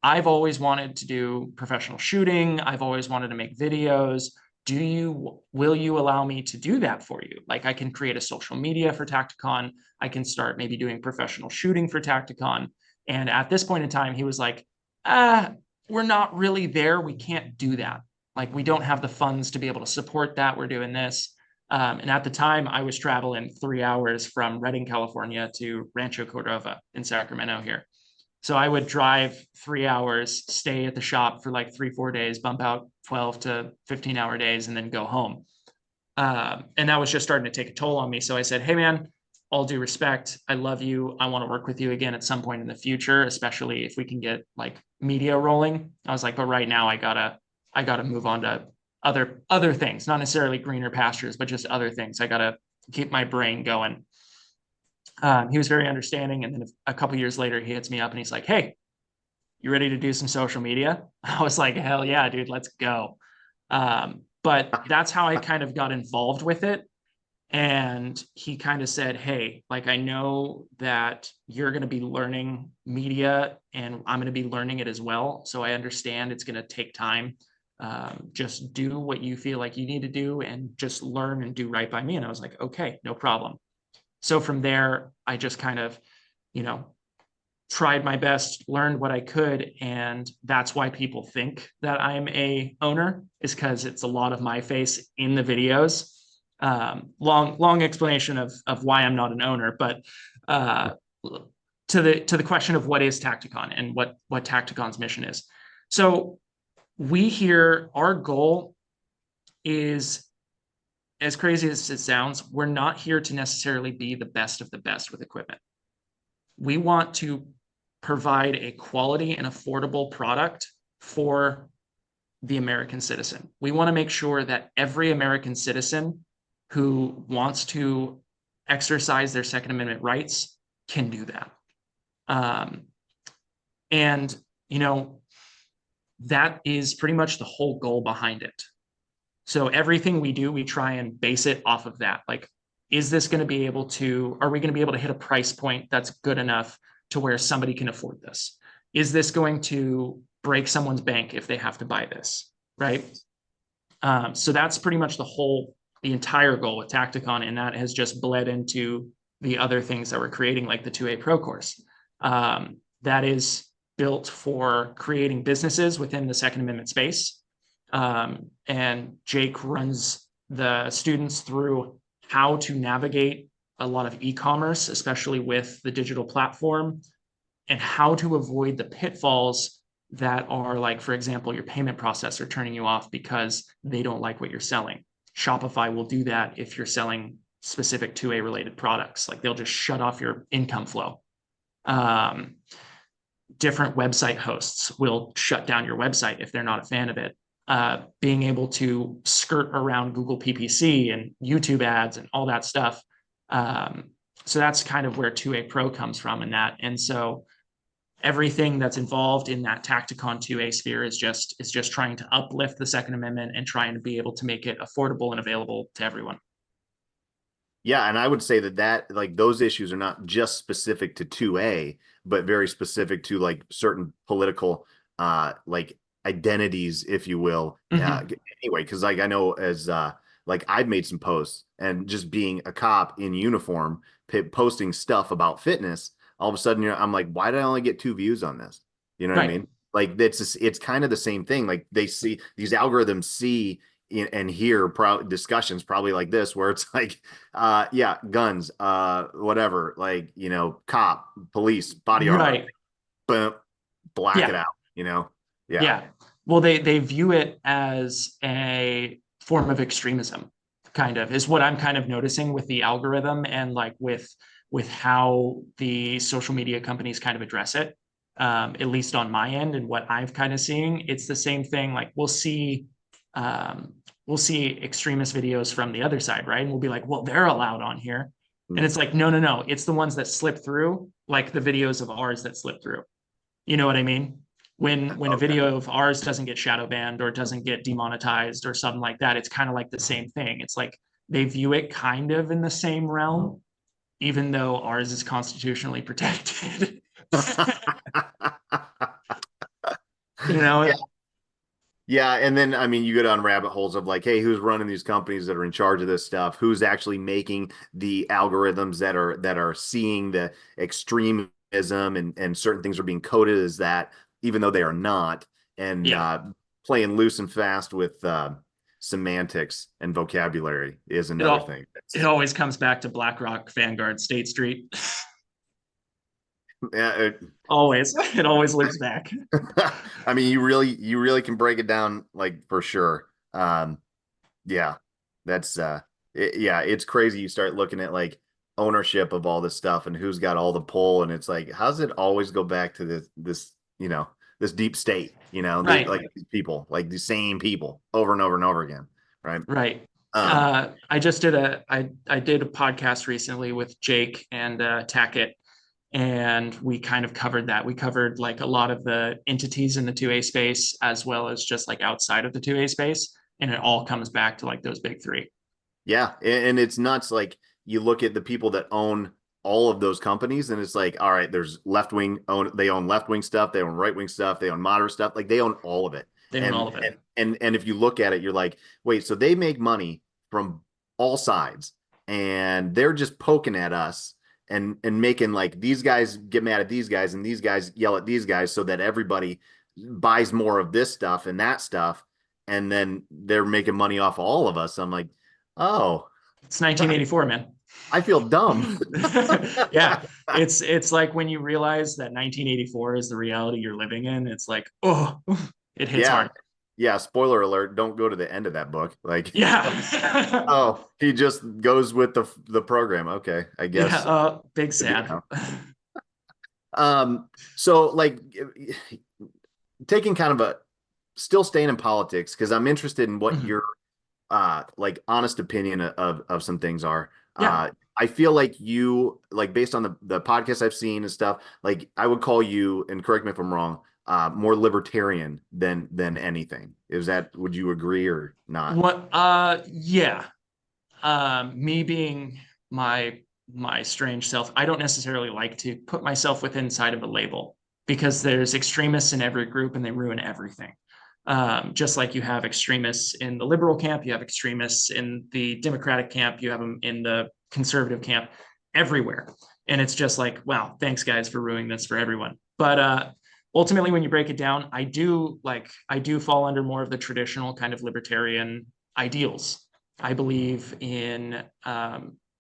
I've always wanted to do professional shooting. I've always wanted to make videos. Will you allow me to do that for you? Like, I can create a social media for Tacticon. I can start maybe doing professional shooting for Tacticon. And at this point in time, he was like, we're not really there. We can't do that. Like, we don't have the funds to be able to support that. We're doing this. And at the time, I was traveling 3 hours from Redding, California to Rancho Cordova in Sacramento here. So I would drive 3 hours, stay at the shop for like 3-4 days, bump out 12 to 15-hour days, and then go home. And that was just starting to take a toll on me. So I said, hey, man, all due respect, I love you. I want to work with you again at some point in the future, especially if we can get like media rolling. I was like, but right now I gotta move on to other things, not necessarily greener pastures, but just other things. I gotta keep my brain going. He was very understanding. And then a couple years later, he hits me up and he's like, hey, you ready to do some social media? I was like, hell yeah, dude, let's go. But that's how I kind of got involved with it. And he kind of said, hey, like, I know that you're going to be learning media and I'm going to be learning it as well. So I understand it's going to take time. Just do what you feel like you need to do and just learn and do right by me. And I was like, okay, no problem. So from there, I just kind of, tried my best, learned what I could. And that's why people think that I'm a owner, is because it's a lot of my face in the videos. Long explanation of why I'm not an owner, but to the question of what is Tacticon and what Tacticon's mission is. So our goal is, as crazy as it sounds, we're not here to necessarily be the best of the best with equipment. We want to provide a quality and affordable product for the American citizen. We want to make sure that every American citizen who wants to exercise their Second Amendment rights can do that. And, that is pretty much the whole goal behind it. So everything we do, we try and base it off of that. Like, are we going to be able to hit a price point that's good enough to where somebody can afford this? Is this going to break someone's bank if they have to buy this, right? So that's pretty much the entire goal with Tacticon, and that has just bled into the other things that we're creating, like the 2A Pro course. That is built for creating businesses within the Second Amendment space. And Jake runs the students through how to navigate a lot of e-commerce, especially with the digital platform, and how to avoid the pitfalls that are, like, for example, your payment processor turning you off because they don't like what you're selling. Shopify will do that if you're selling specific 2A related products. Like, they'll just shut off your income flow. Different website hosts will shut down your website if they're not a fan of it. Being able to skirt around Google PPC and YouTube ads and all that stuff. So that's kind of where 2A Pro comes from in that. And so everything that's involved in that Tacticon 2A sphere is just trying to uplift the Second Amendment and trying to be able to make it affordable and available to everyone. Yeah, and I would say that like those issues are not just specific to 2A, but very specific to like certain political like identities, if you will. Anyway, because like I know as like I've made some posts, and just being a cop in uniform posting stuff about fitness, all of a sudden I'm like, why did I only get 2 views on this? You know what I mean? Like it's kind of the same thing. Like they see these algorithms see and hear discussions probably like this, where it's like, yeah, guns, whatever, like, cop, police, body armor, boom, black it out, Yeah. Well, they view it as a form of extremism, kind of, is what I'm kind of noticing with the algorithm, and like with how the social media companies kind of address it. At least on my end, and what I've kind of seeing, it's the same thing. Like we'll see extremist videos from the other side, right? And we'll be like, well, they're allowed on here. And it's like, no. It's the ones that slip through, like the videos of ours that slip through. You know what I mean? When a video of ours doesn't get shadow banned or doesn't get demonetized or something like that, it's kind of like the same thing. It's like they view it kind of in the same realm, even though ours is constitutionally protected. You know, Yeah. Yeah, and then I mean, you go down rabbit holes of like, hey, who's running these companies that are in charge of this stuff? Who's actually making the algorithms that are seeing the extremism and certain things are being coded as that, even though they are not, and yeah, playing loose and fast with semantics and vocabulary is it another all thing. it always comes back to BlackRock, Vanguard, State Street. Yeah, Always, it always loops back. I mean, you really can break it down like for sure. Yeah, that's yeah, it's crazy. You start looking at like ownership of all this stuff and who's got all the pull, and it's like, how does it always go back to this this deep state, Right, like these people, like the same people over and over and over again, right? right. Um, I did a podcast recently with Jake and Tackett, and we kind of covered that. We covered like a lot of the entities in the 2A space as well as just like outside of the 2A space, and it all comes back to like those big three. Yeah, and it's nuts. Like you look at the people that own all of those companies, and it's like, all right, there's left wing own they own left wing stuff, they own right wing stuff, they own moderate stuff, like they own all of it. They own all of it. And if you look at it, you're like, wait, so they make money from all sides, and they're just poking at us and making like these guys get mad at these guys, and these guys yell at these guys, so that everybody buys more of this stuff and that stuff, and then they're making money off all of us. I'm like, oh, It's 1984, man. I feel dumb. Yeah, it's like when you realize that 1984 is the reality you're living in, it's like, oh, it hits Yeah. hard. Yeah. Spoiler alert. Don't go to the end of that book. Like, Yeah. oh, he just goes with the program. Okay. I Yeah, guess. big sad. So like taking kind of a still staying in politics, because I'm interested in what Mhm. your like honest opinion of some things are. Yeah. I feel like you like based on the podcasts I've seen and stuff, like I would call you, and correct me if I'm wrong, more libertarian than anything. Is that, would you agree or not? What yeah. Me being my my strange self, I don't necessarily like to put myself within inside of a label because there's extremists in every group and they ruin everything. Just like you have extremists in the liberal camp, you have extremists in the Democratic camp, you have them in the conservative camp, everywhere. And it's just like, wow, thanks guys for ruining this for everyone. But ultimately, when you break it down, I do fall under more of the traditional kind of libertarian ideals. I believe in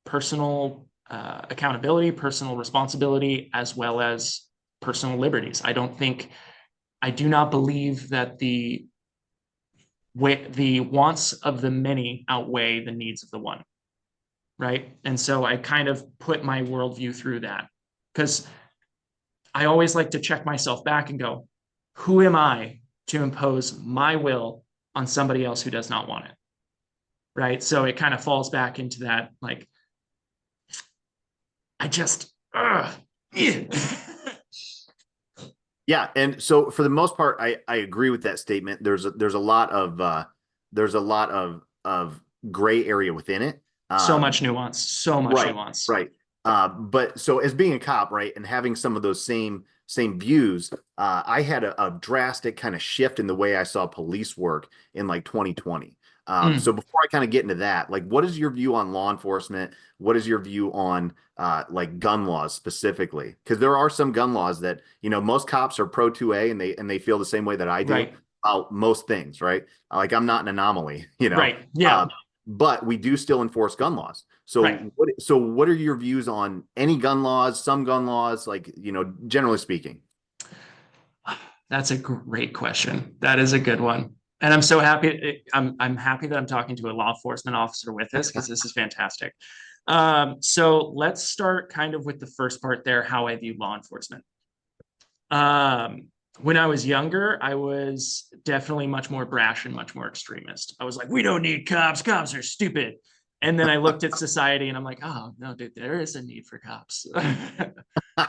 personal accountability, personal responsibility, as well as personal liberties. I do not believe that the wants of the many outweigh the needs of the one, right? And so I kind of put my worldview through that because I always like to check myself back and go, who am I to impose my will on somebody else who does not want it? Right. So it kind of falls back into that, like, I just, yeah. Yeah, and so for the most part, I agree with that statement. There's a lot of there's a lot of gray area within it. So much nuance, so much Right, nuance. right. But so as being a cop, right, and having some of those same views, I had a drastic kind of shift in the way I saw police work in like 2020. So before I kind of get into that, like, what is your view on law enforcement? What is your view on like gun laws specifically? Because there are some gun laws that most cops are pro 2A and they feel the same way that I do Right. about most things, right? Like I'm not an anomaly, Right. Yeah. but we do still enforce gun laws. Right. So what are your views on any gun laws, some gun laws, like, generally speaking? That's a great question. That is a good one. And I'm so happy. I'm happy that I'm talking to a law enforcement officer with this because this is fantastic. So let's start kind of with the first part there, how I view law enforcement. When I was younger, I was definitely much more brash and much more extremist. I was like, we don't need cops. Cops are stupid. And then I looked at society and I'm like, oh, no, dude, there is a need for cops.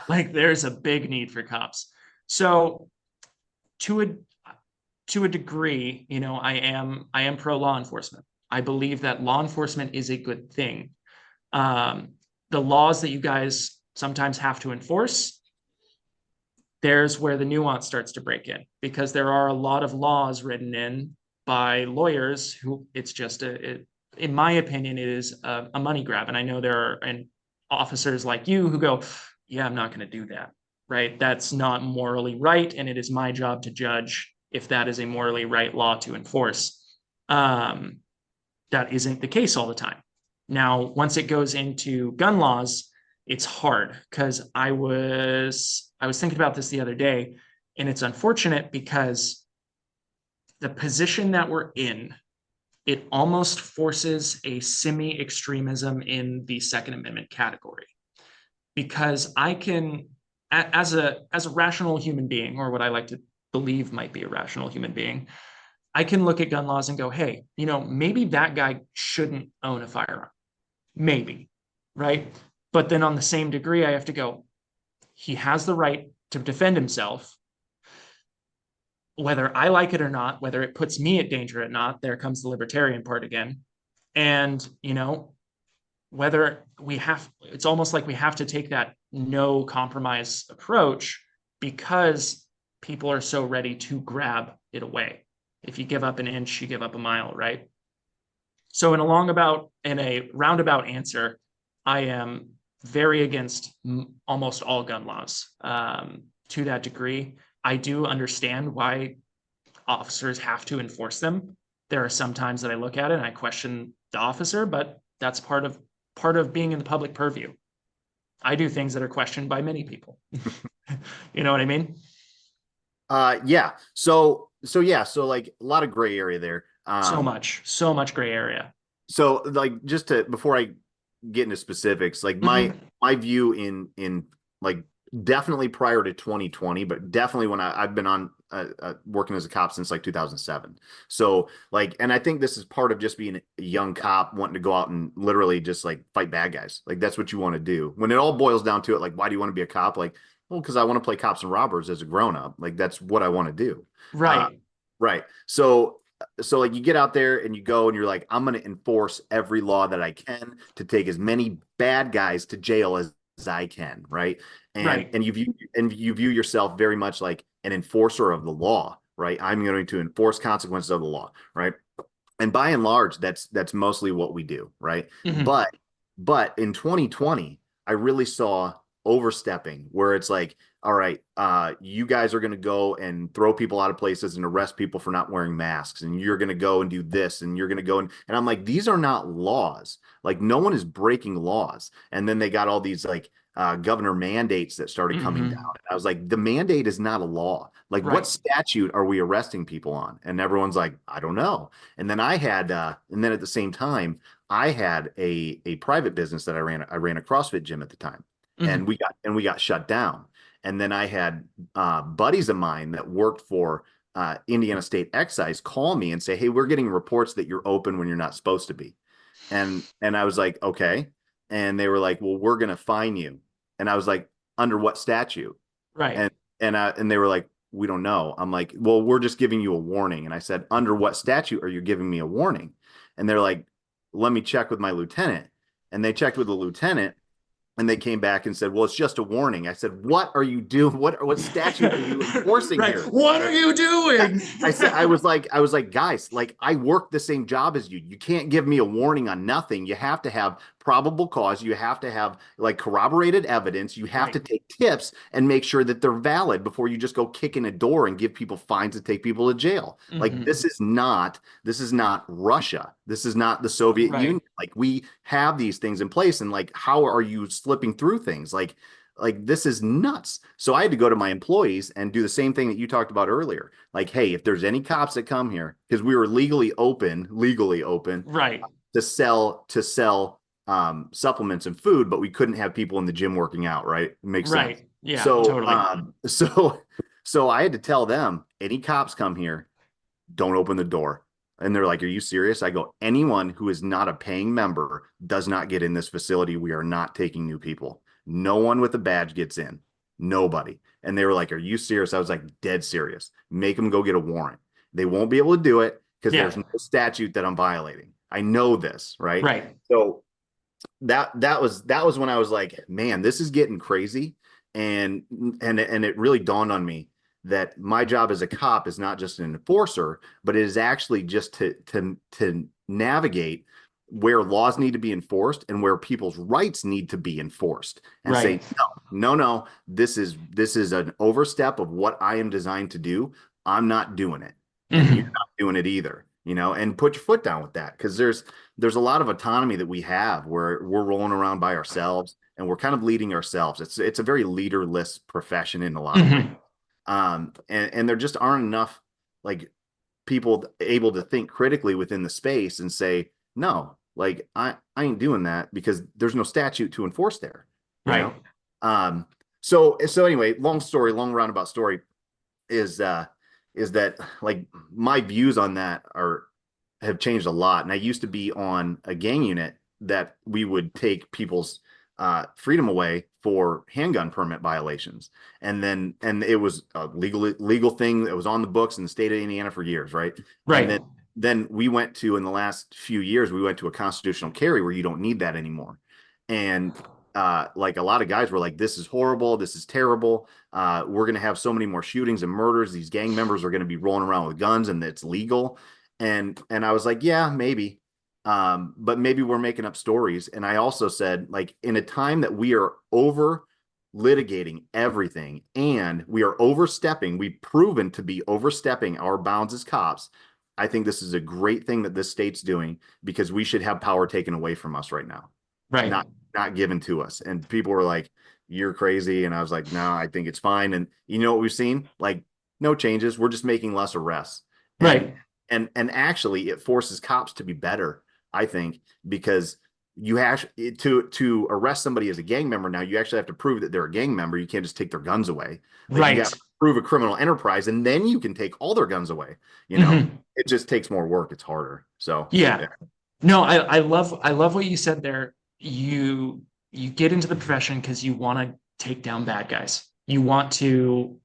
Like, there's a big need for cops. So to a degree, I am pro law enforcement. I believe that law enforcement is a good thing. Um, the laws that you guys sometimes have to enforce, there's where the nuance starts to break in, because there are a lot of laws written in by lawyers who it's just in my opinion, it is a money grab. And I know there are officers like you who go, yeah, I'm not going to do that, right? That's not morally right. And it is my job to judge if that is a morally right law to enforce. That isn't the case all the time. Now, once it goes into gun laws, it's hard, because I was thinking about this the other day, and it's unfortunate because the position that we're in, it almost forces a semi-extremism in the Second Amendment category. Because I can, as a rational human being, or what I like to believe might be a rational human being, I can look at gun laws and go, hey, maybe that guy shouldn't own a firearm. Maybe, right? But then on the same degree, I have to go, he has the right to defend himself. Whether I like it or not, whether it puts me at danger or not, there comes the libertarian part again. And, whether it's almost like we have to take that no compromise approach, because people are so ready to grab it away. If you give up an inch, you give up a mile, right? So in a roundabout answer, I am very against almost all gun laws. To that degree, I do understand why officers have to enforce them. There are some times that I look at it and I question the officer, but that's part of being in the public purview. I do things that are questioned by many people. You know what I mean? Yeah. So like a lot of gray area there. So much gray area. So like, just to, before I get into specifics, like my view in like, definitely prior to 2020, but definitely when I've been on working as a cop since like 2007. So like, and I think this is part of just being a young cop wanting to go out and literally just like fight bad guys. Like that's what you want to do. When it all boils down to it, like, why do you want to be a cop? Like, well, because I want to play cops and robbers as a grown up. Like that's what I want to do. Right. Right. So like you get out there and you go and you're like, I'm going to enforce every law that I can to take as many bad guys to jail as I can, right? And you view yourself very much like an enforcer of the law, right? I'm going to enforce consequences of the law, right? And by and large, that's mostly what we do, right? But in 2020, I really saw overstepping where it's like, all right, you guys are going to go and throw people out of places and arrest people for not wearing masks, and you're going to go and do this, and you're going to go and I'm like, these are not laws. Like no one is breaking laws. And then they got all these like governor mandates that started coming down. And I was like, the mandate is not a law. Like what statute are we arresting people on? And everyone's like, I don't know. And then I had, and then at the same time, I had a private business that I ran. I ran a CrossFit gym at the time, and we got shut down. And then I had buddies of mine that worked for Indiana State Excise call me and say, hey, we're getting reports that you're open when you're not supposed to be. And I was like, okay. And they were like, well, we're going to fine you. And I was like, under what statute? Right. And they were like, we don't know. I'm like, well, we're just giving you a warning. And I said, under what statute are you giving me a warning? And they're like, let me check with my lieutenant. And they checked with the lieutenant. And they came back and said, well, it's just a warning. I said, what are you doing? What statute are you enforcing here? What are you doing? I was like, guys, like I work the same job as you. You can't give me a warning on nothing. You have to have probable cause. You have to have like corroborated evidence. You have to take tips and make sure that they're valid before you just go kick in a door and give people fines to take people to jail. Like this is not Russia. This is not the Soviet Union. Like we have these things in place, and like, how are you slipping through things? Like this is nuts. So I had to go to my employees and do the same thing that you talked about earlier. Like, hey, if there's any cops that come here, because we were legally open, right, to sell supplements and food, but we couldn't have people in the gym working out, right? Makes sense. Yeah, so totally. So I had to tell them, any cops come here, don't open the door. And they're like, are you serious? I go, anyone who is not a paying member does not get in this facility. We are not taking new people. No one with a badge gets in. Nobody. And they were like, are you serious? I was like, dead serious. Make them go get a warrant. They won't be able to do it because there's no statute that I'm violating. I know this, right? Right. So that was when I was like, man, this is getting crazy. And it really dawned on me that my job as a cop is not just an enforcer, but it is actually just to navigate where laws need to be enforced and where people's rights need to be enforced, and say, Right. no, this is an overstep of what I am designed to do. I'm not doing it, and you're Mhm. not doing it either, and put your foot down with that, because there's a lot of autonomy that we have where we're rolling around by ourselves and we're kind of leading ourselves. It's a very leaderless profession in a lot of ways. Mhm. And there just aren't enough like people able to think critically within the space and say, no, like I ain't doing that because there's no statute to enforce there, you know? Right. Um, so anyway, long story, long roundabout story is is that like my views on that are have changed a lot. And I used to be on a gang unit that we would take people's freedom away for handgun permit violations. And it was a legal thing that was on the books in the state of Indiana for years, right? And Right. then we went to, in the last few years, we went to a constitutional carry where you don't need that anymore. And like a lot of guys were like, this is horrible, this is terrible. We're going to have so many more shootings and murders. These gang members are going to be rolling around with guns, and it's legal. And I was like, yeah, maybe. But maybe we're making up stories. And I also said, like, in a time that we are over litigating everything and we are overstepping, we've proven to be overstepping our bounds as cops. I think this is a great thing that this state's doing, because we should have power taken away from us right now, Right. not given to us. And people were like, you're crazy. And I was like, no, I think it's fine. And you know what we've seen? Like, no changes. We're just making less arrests. And Right. and actually it forces cops to be better, I think, because you have to arrest somebody as a gang member. Now you actually have to prove that they're a gang member. You can't just take their guns away. Like, you got Right. to prove a criminal enterprise, and then you can take all their guns away. You know, Mhm. it just takes more work. It's harder. So Yeah. yeah. No, I love what you said there. You get into the profession because you want to take down bad guys. You want to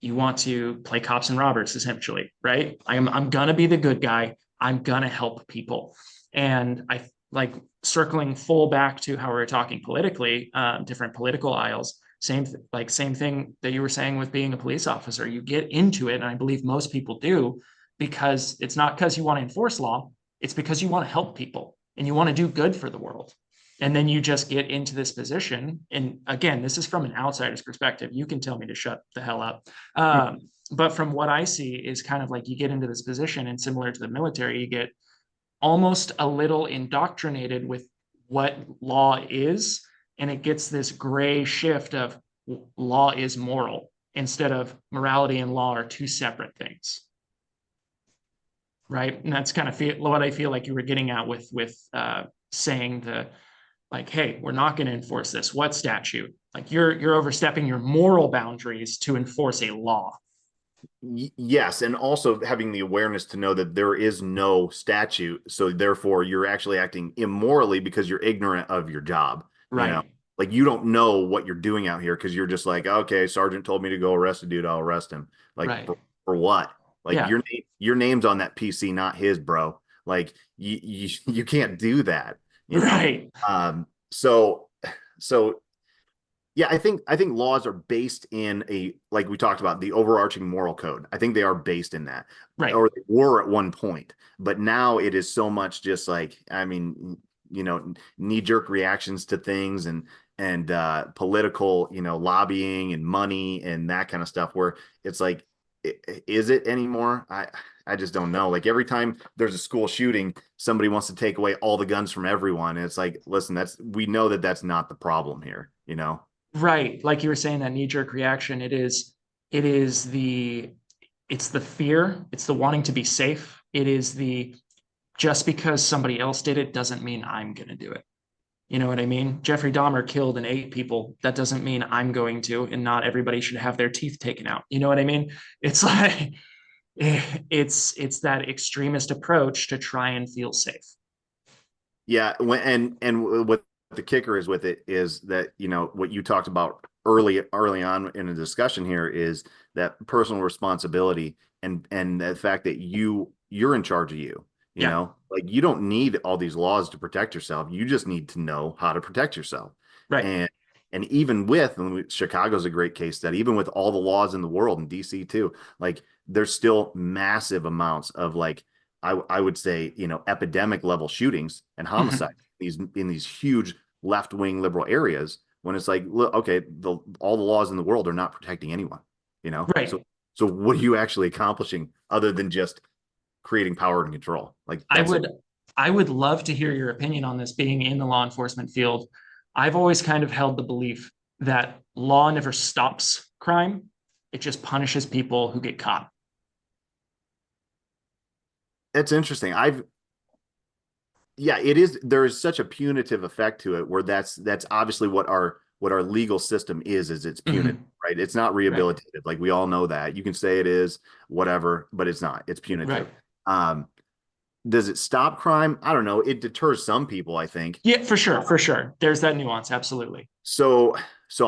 play cops and robbers, essentially, right? I'm gonna be the good guy. I'm gonna help people. And I like circling full back to how we were talking politically, different political aisles. Same thing that you were saying with being a police officer. You get into it, and I believe most people do, because it's not because you want to enforce law, it's because you want to help people and you want to do good for the world. And then you just get into this position. And again, this is from an outsider's perspective. You can tell me to shut the hell up. But from what I see is kind of like you get into this position, and similar to the military, you get almost a little indoctrinated with what law is. And it gets this gray shift of law is moral instead of morality and law are two separate things. Right. And that's kind of what I feel like you were getting at with saying the like, hey, we're not going to enforce this. What statute? Like you're overstepping your moral boundaries to enforce a law. Yes, and also having the awareness to know that there is no statute, so therefore you're actually acting immorally because you're ignorant of your job. You know, Right. like, you don't know what you're doing out here because you're just like, okay, sergeant told me to go arrest a dude, I'll arrest him. Like, Right. for what? Like, Yeah. your name's on that PC, not his, bro. Like, you can't do that. You know. Right. So so yeah, I think laws are based in a, like we talked about, the overarching moral code. I think they are based in that, Right. or they were at one point. But now it is so much just like, I mean, knee-jerk reactions to things, and political, lobbying and money and that kind of stuff, where it's like, is it anymore? I just don't know. Like, every time there's a school shooting, somebody wants to take away all the guns from everyone. And it's like, listen, we know that that's not the problem here, you know? Right. Like you were saying, that knee-jerk reaction, it's the fear, it's the wanting to be safe. It is the just because somebody else did it doesn't mean I'm gonna do it. You know what I mean? Jeffrey Dahmer killed and ate people. That doesn't mean I'm going to, and not everybody should have their teeth taken out. You know what I mean? It's like it's that extremist approach to try and feel safe. Yeah, and what the kicker is with it is that, what you talked about early on in the discussion here is that personal responsibility, and the fact that you're in charge of you. You Yeah. know, like you don't need all these laws to protect yourself. You just need to know how to protect yourself. Right. And even with, Chicago's a great case study, even with all the laws in the world, and DC too, like there's still massive amounts of like I would say, epidemic level shootings and homicide Mhm. in these huge left wing liberal areas, when it's like, look, okay, all the laws in the world are not protecting anyone, Right. so what are you actually accomplishing other than just creating power and control? Like I that's it. would I would love to hear your opinion on this, being in the law enforcement field. I've always kind of held the belief that law never stops crime. It just punishes people who get caught. It's interesting. Yeah, it is. There is such a punitive effect to it, where that's obviously what our legal system is it's punitive, Mhm. right? It's not Right. rehabilitative. Like we all know that. You can say it is, whatever, but it's not. It's Right. punitive. Um, does it stop crime? I don't know. It deters some people, I think. Yeah, for sure. For sure. There's that nuance. Absolutely. So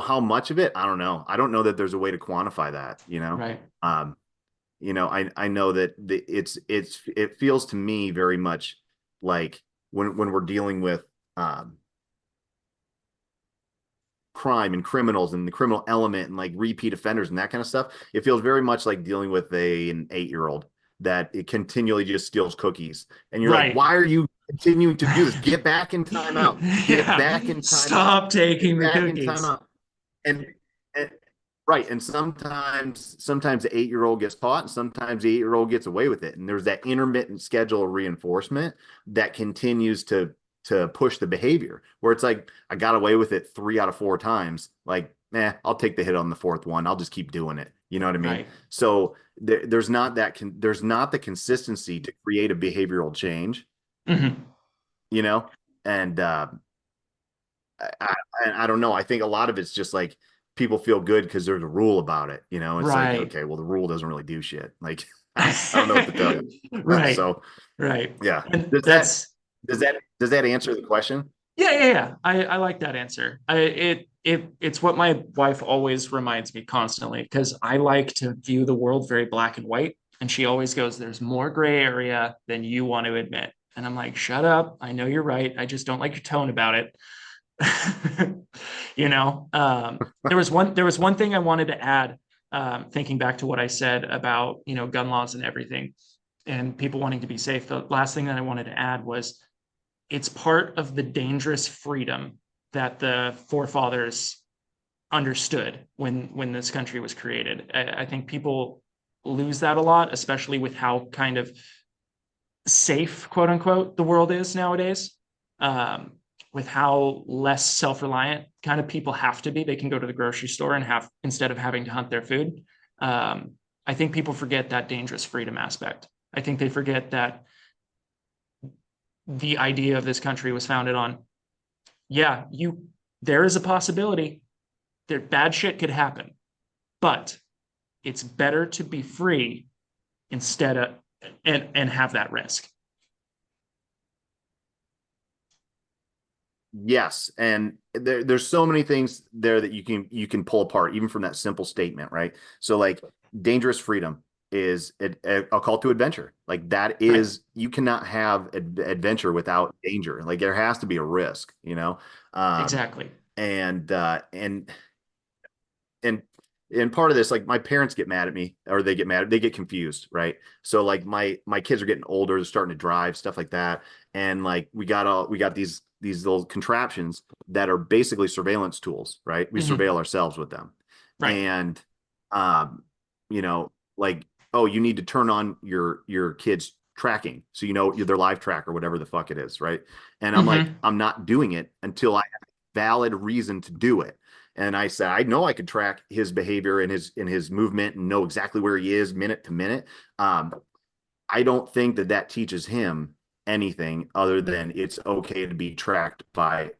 how much of it? I don't know. I don't know that there's a way to quantify that. Right. Um, I know that it feels to me very much like when we're dealing with um crime and criminals and the criminal element and like repeat offenders and that kind of stuff, it feels very much like dealing with an 8-year-old that it continually just steals cookies. And you're like, Right. why are you continuing to do this? Get back in time out. Get Yeah. back in time out. Stop taking Get the back in time cookies. out. And right. And sometimes the 8-year-old gets caught and sometimes the 8-year-old gets away with it. And there's that intermittent schedule of reinforcement that continues to push the behavior, where it's like, I got away with it 3 out of 4 times. Like, I'll take the hit on the fourth one. I'll just keep doing it. You know what I mean? Right. So there's not the consistency to create a behavioral change, Mhm. you know? And I, I don't know. I think a lot of it's just like people feel good because there's a rule about it. It's like, Right. okay, well, the rule doesn't really do shit. Like, I don't know what to tell you. Right. So Right. yeah, And does that that's does that answer the question? yeah, yeah, yeah. I like that answer. It's what my wife always reminds me constantly, because I like to view the world very black and white. And she always goes, "There's more gray area than you want to admit." And I'm like, "Shut up. I know you're right. I just don't like your tone about it." There was one thing I wanted to add, thinking back to what I said about, gun laws and everything, and people wanting to be safe. The last thing that I wanted to add was, it's part of the dangerous freedom that the forefathers understood when this country was created. I think people lose that a lot, especially with how kind of safe, quote unquote, the world is nowadays. Um, with how less self-reliant kind of people have to be. They can go to the grocery store and have, instead of having to hunt their food. I think people forget that dangerous freedom aspect. I think they forget that the idea of this country was founded on, yeah, there is a possibility that bad shit could happen, but it's better to be free instead of and have that risk. Yes, and there's so many things there that you can pull apart, even from that simple statement, right? So like, dangerous freedom is a call to adventure. Like that Right. is, you cannot have adventure without danger. Like there has to be a risk. Um, Exactly. and and part of this, like, my parents get mad at me, or they get confused, right? So like, my kids are getting older, they're starting to drive, stuff like that. And like, we got these little contraptions that are basically surveillance tools, right? We Mm-hmm. surveil ourselves with them. Right. And um like, oh, you need to turn on your kids tracking, so their live track or whatever the fuck it is, right? And I'm like, Mm-hmm. I'm not doing it until I have a valid reason to do it. And I said, I know I could track his behavior and his movement and know exactly where he is minute to minute. Um, I don't think that teaches him anything other than it's okay to be tracked by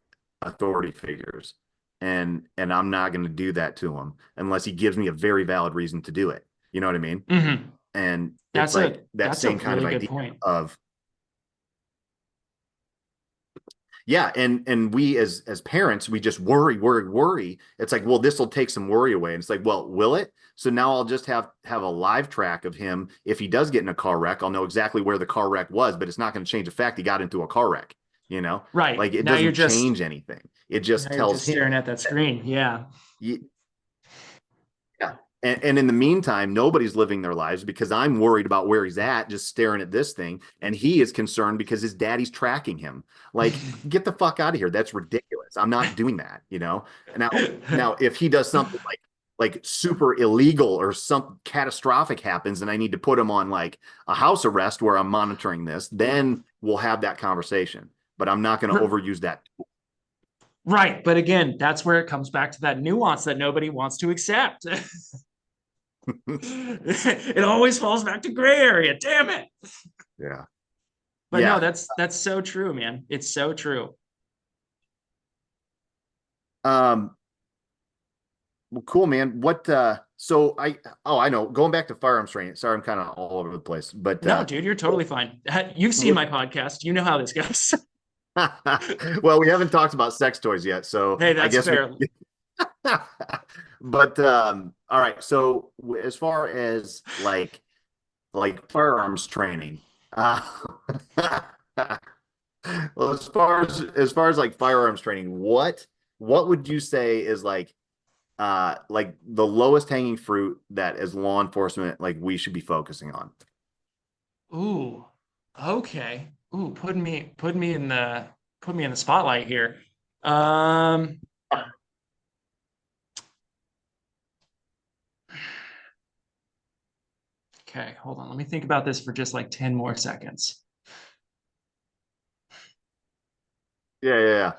authority figures. And I'm not going to do that to him unless he gives me a very valid reason to do it. You know what I mean? Mm-hmm. And it's That's like a that that's a same kind of really good idea point. of, Yeah, and we as parents, we just worry. It's like, well, this will take some worry away. And it's like, well, will it? So now I'll just have a live track of him. If he does get in a car wreck, I'll know exactly where the car wreck was, but it's not going to change the fact he got into a car wreck, you know? Right. Like it doesn't change anything. It just Now you're tells just him. staring at that screen. Yeah. Yeah. And in the meantime, nobody's living their lives because I'm worried about where he's at, just staring at this thing. And he is concerned because his daddy's tracking him. Like, get the fuck out of here. That's ridiculous. I'm not doing that, you know? Now, if he does something like super illegal or some catastrophic happens and I need to put him on like a house arrest where I'm monitoring this, then we'll have that conversation. But I'm not going to overuse that. Right. But again, that's where it comes back to that nuance that nobody wants to accept. It always falls back to gray area. Damn it. Yeah. But no, that's so true, man. It's so true. Well, cool, man. I know. Going back to firearms training. Sorry, I'm kind of all over the place. But no, dude, you're totally fine. You've seen my podcast. You know how this goes. well, we haven't talked about sex toys yet, so hey, that's I guess fair. But all right. So as far as like firearms training, well, as far as like firearms training, what would you say is like the lowest hanging fruit that as law enforcement like we should be focusing on? Ooh, okay. Ooh, put me in the spotlight here. Um, okay, hold on. Let me think about this for just like 10 more seconds. Yeah.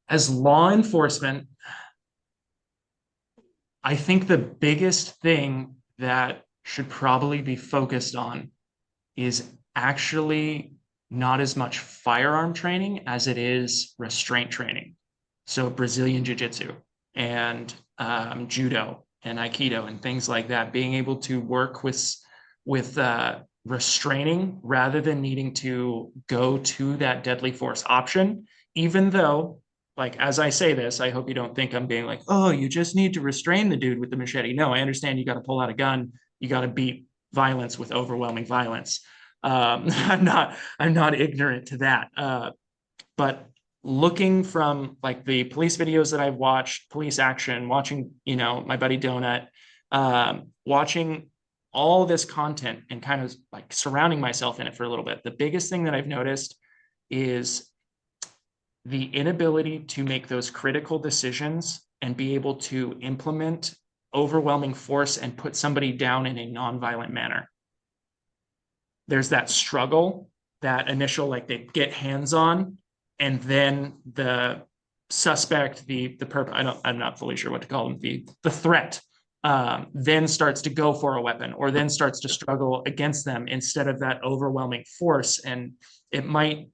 As law enforcement, I think the biggest thing that should probably be focused on is actually not as much firearm training as it is restraint training. So Brazilian Jiu-Jitsu and Judo and Aikido and things like that, being able to work with restraining rather than needing to go to that deadly force option, even though like as I say this, I hope you don't think I'm being like, oh, you just need to restrain the dude with the machete. No, I understand you got to pull out a gun, you got to beat violence with overwhelming violence. I'm not ignorant to that. But looking from like the police videos that I've watched, police action, watching, my buddy Donut, watching all this content and kind of like surrounding myself in it for a little bit. The biggest thing that I've noticed is the inability to make those critical decisions and be able to implement overwhelming force and put somebody down in a nonviolent manner. There's that struggle, that initial, like they get hands on, and then the suspect, I'm not fully sure what to call them, the threat, then starts to go for a weapon or then starts to struggle against them instead of that overwhelming force. And it might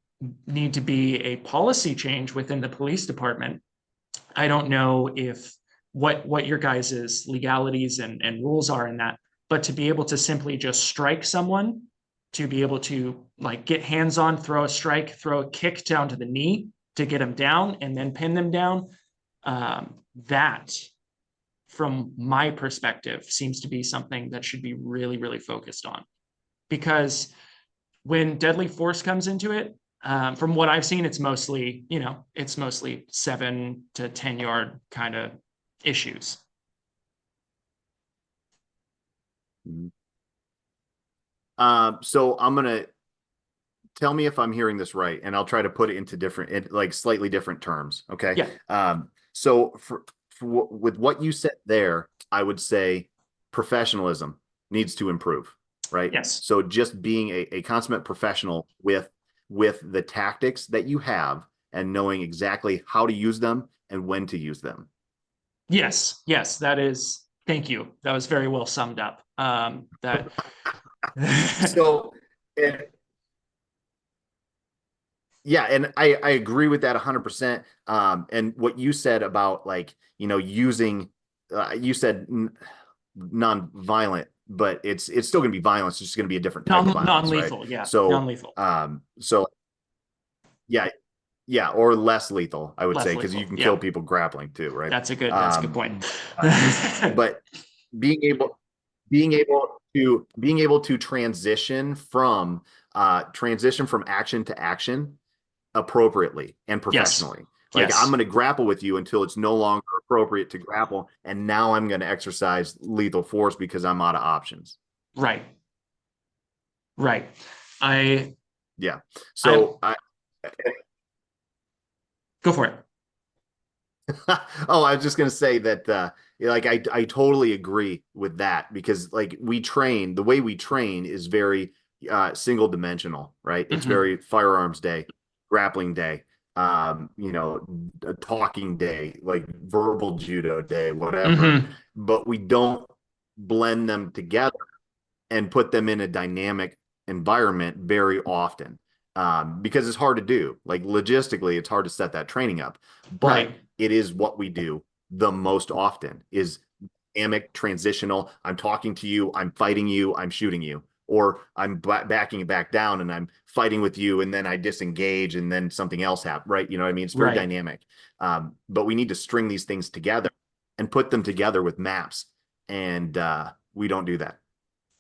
need to be a policy change within the police department. I don't know if what your guys' legalities and rules are in that, but to be able to simply just strike someone, to be able to like get hands on, throw a strike, throw a kick down to the knee to get them down and then pin them down. That, from my perspective, seems to be something that should be really, really focused on. Because when deadly force comes into it, from what I've seen, it's mostly 7 to 10 yard kind of issues. So I'm gonna tell me if I'm hearing this right, and I'll try to put it into like slightly different terms. Okay. Yeah. So with what you said there, I would say professionalism needs to improve, right? Yes. So just being a consummate professional with the tactics that you have and knowing exactly how to use them and when to use them. Yes, that is, thank you. That was very well summed up. So, yeah, and I agree with that 100%. And what you said about like, using, you said non-violent, but it's still going to be violence. It's just going to be a different type of violence, non-lethal, right? yeah, So, non-lethal. so Yeah, yeah, or less lethal, I would Less say, because you lethal. can kill Yeah, people grappling too, right? that's a good point. Uh, but being able being able to transition from action to action appropriately and Yes. professionally. Like I'm Yes. going to grapple with you until it's no longer appropriate to grapple, and now I'm going to exercise lethal force because I'm out of options. Right. Right. I Yeah. I So I go for it. oh, I was just gonna say that like I totally agree with that because like the way we train is very single dimensional, right? It's Hmm. very firearms day, grappling day, a talking day, like verbal judo day, whatever. Hmm. But we don't blend them together and put them in a dynamic environment very often because it's hard to do. Like logistically, it's hard to set that training up, but Right. it is what we do the most often is dynamic, transitional. I'm talking to you, I'm fighting you, I'm shooting you, or I'm backing back down and I'm fighting with you, and then I disengage, and then something else happens. Right? You know what I mean? It's very Right. dynamic, but we need to string these things together and put them together with maps, and we don't do that.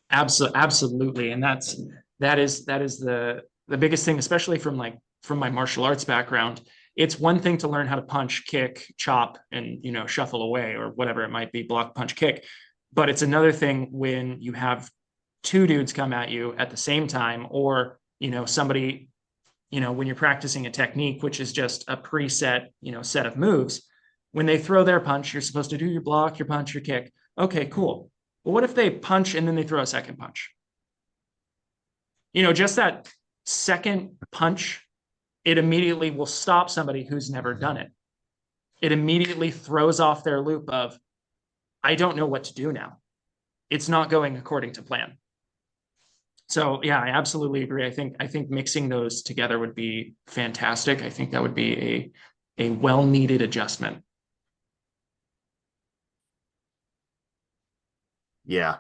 Absolutely. And that is the biggest thing, especially from my martial arts background. It's one thing to learn how to punch, kick, chop, and shuffle away or whatever it might be, block, punch, kick. But it's another thing when you have two dudes come at you at the same time, or somebody, when you're practicing a technique, which is just a preset, set of moves. When they throw their punch, you're supposed to do your block, your punch, your kick. Okay, cool. Well, what if they punch and then they throw a second punch? Just that second punch, it immediately will stop somebody who's never done it. It immediately throws off their loop of, I don't know what to do now. It's not going according to plan. So yeah, I absolutely agree. I think mixing those together would be fantastic. I think that would be a well needed adjustment. Yeah.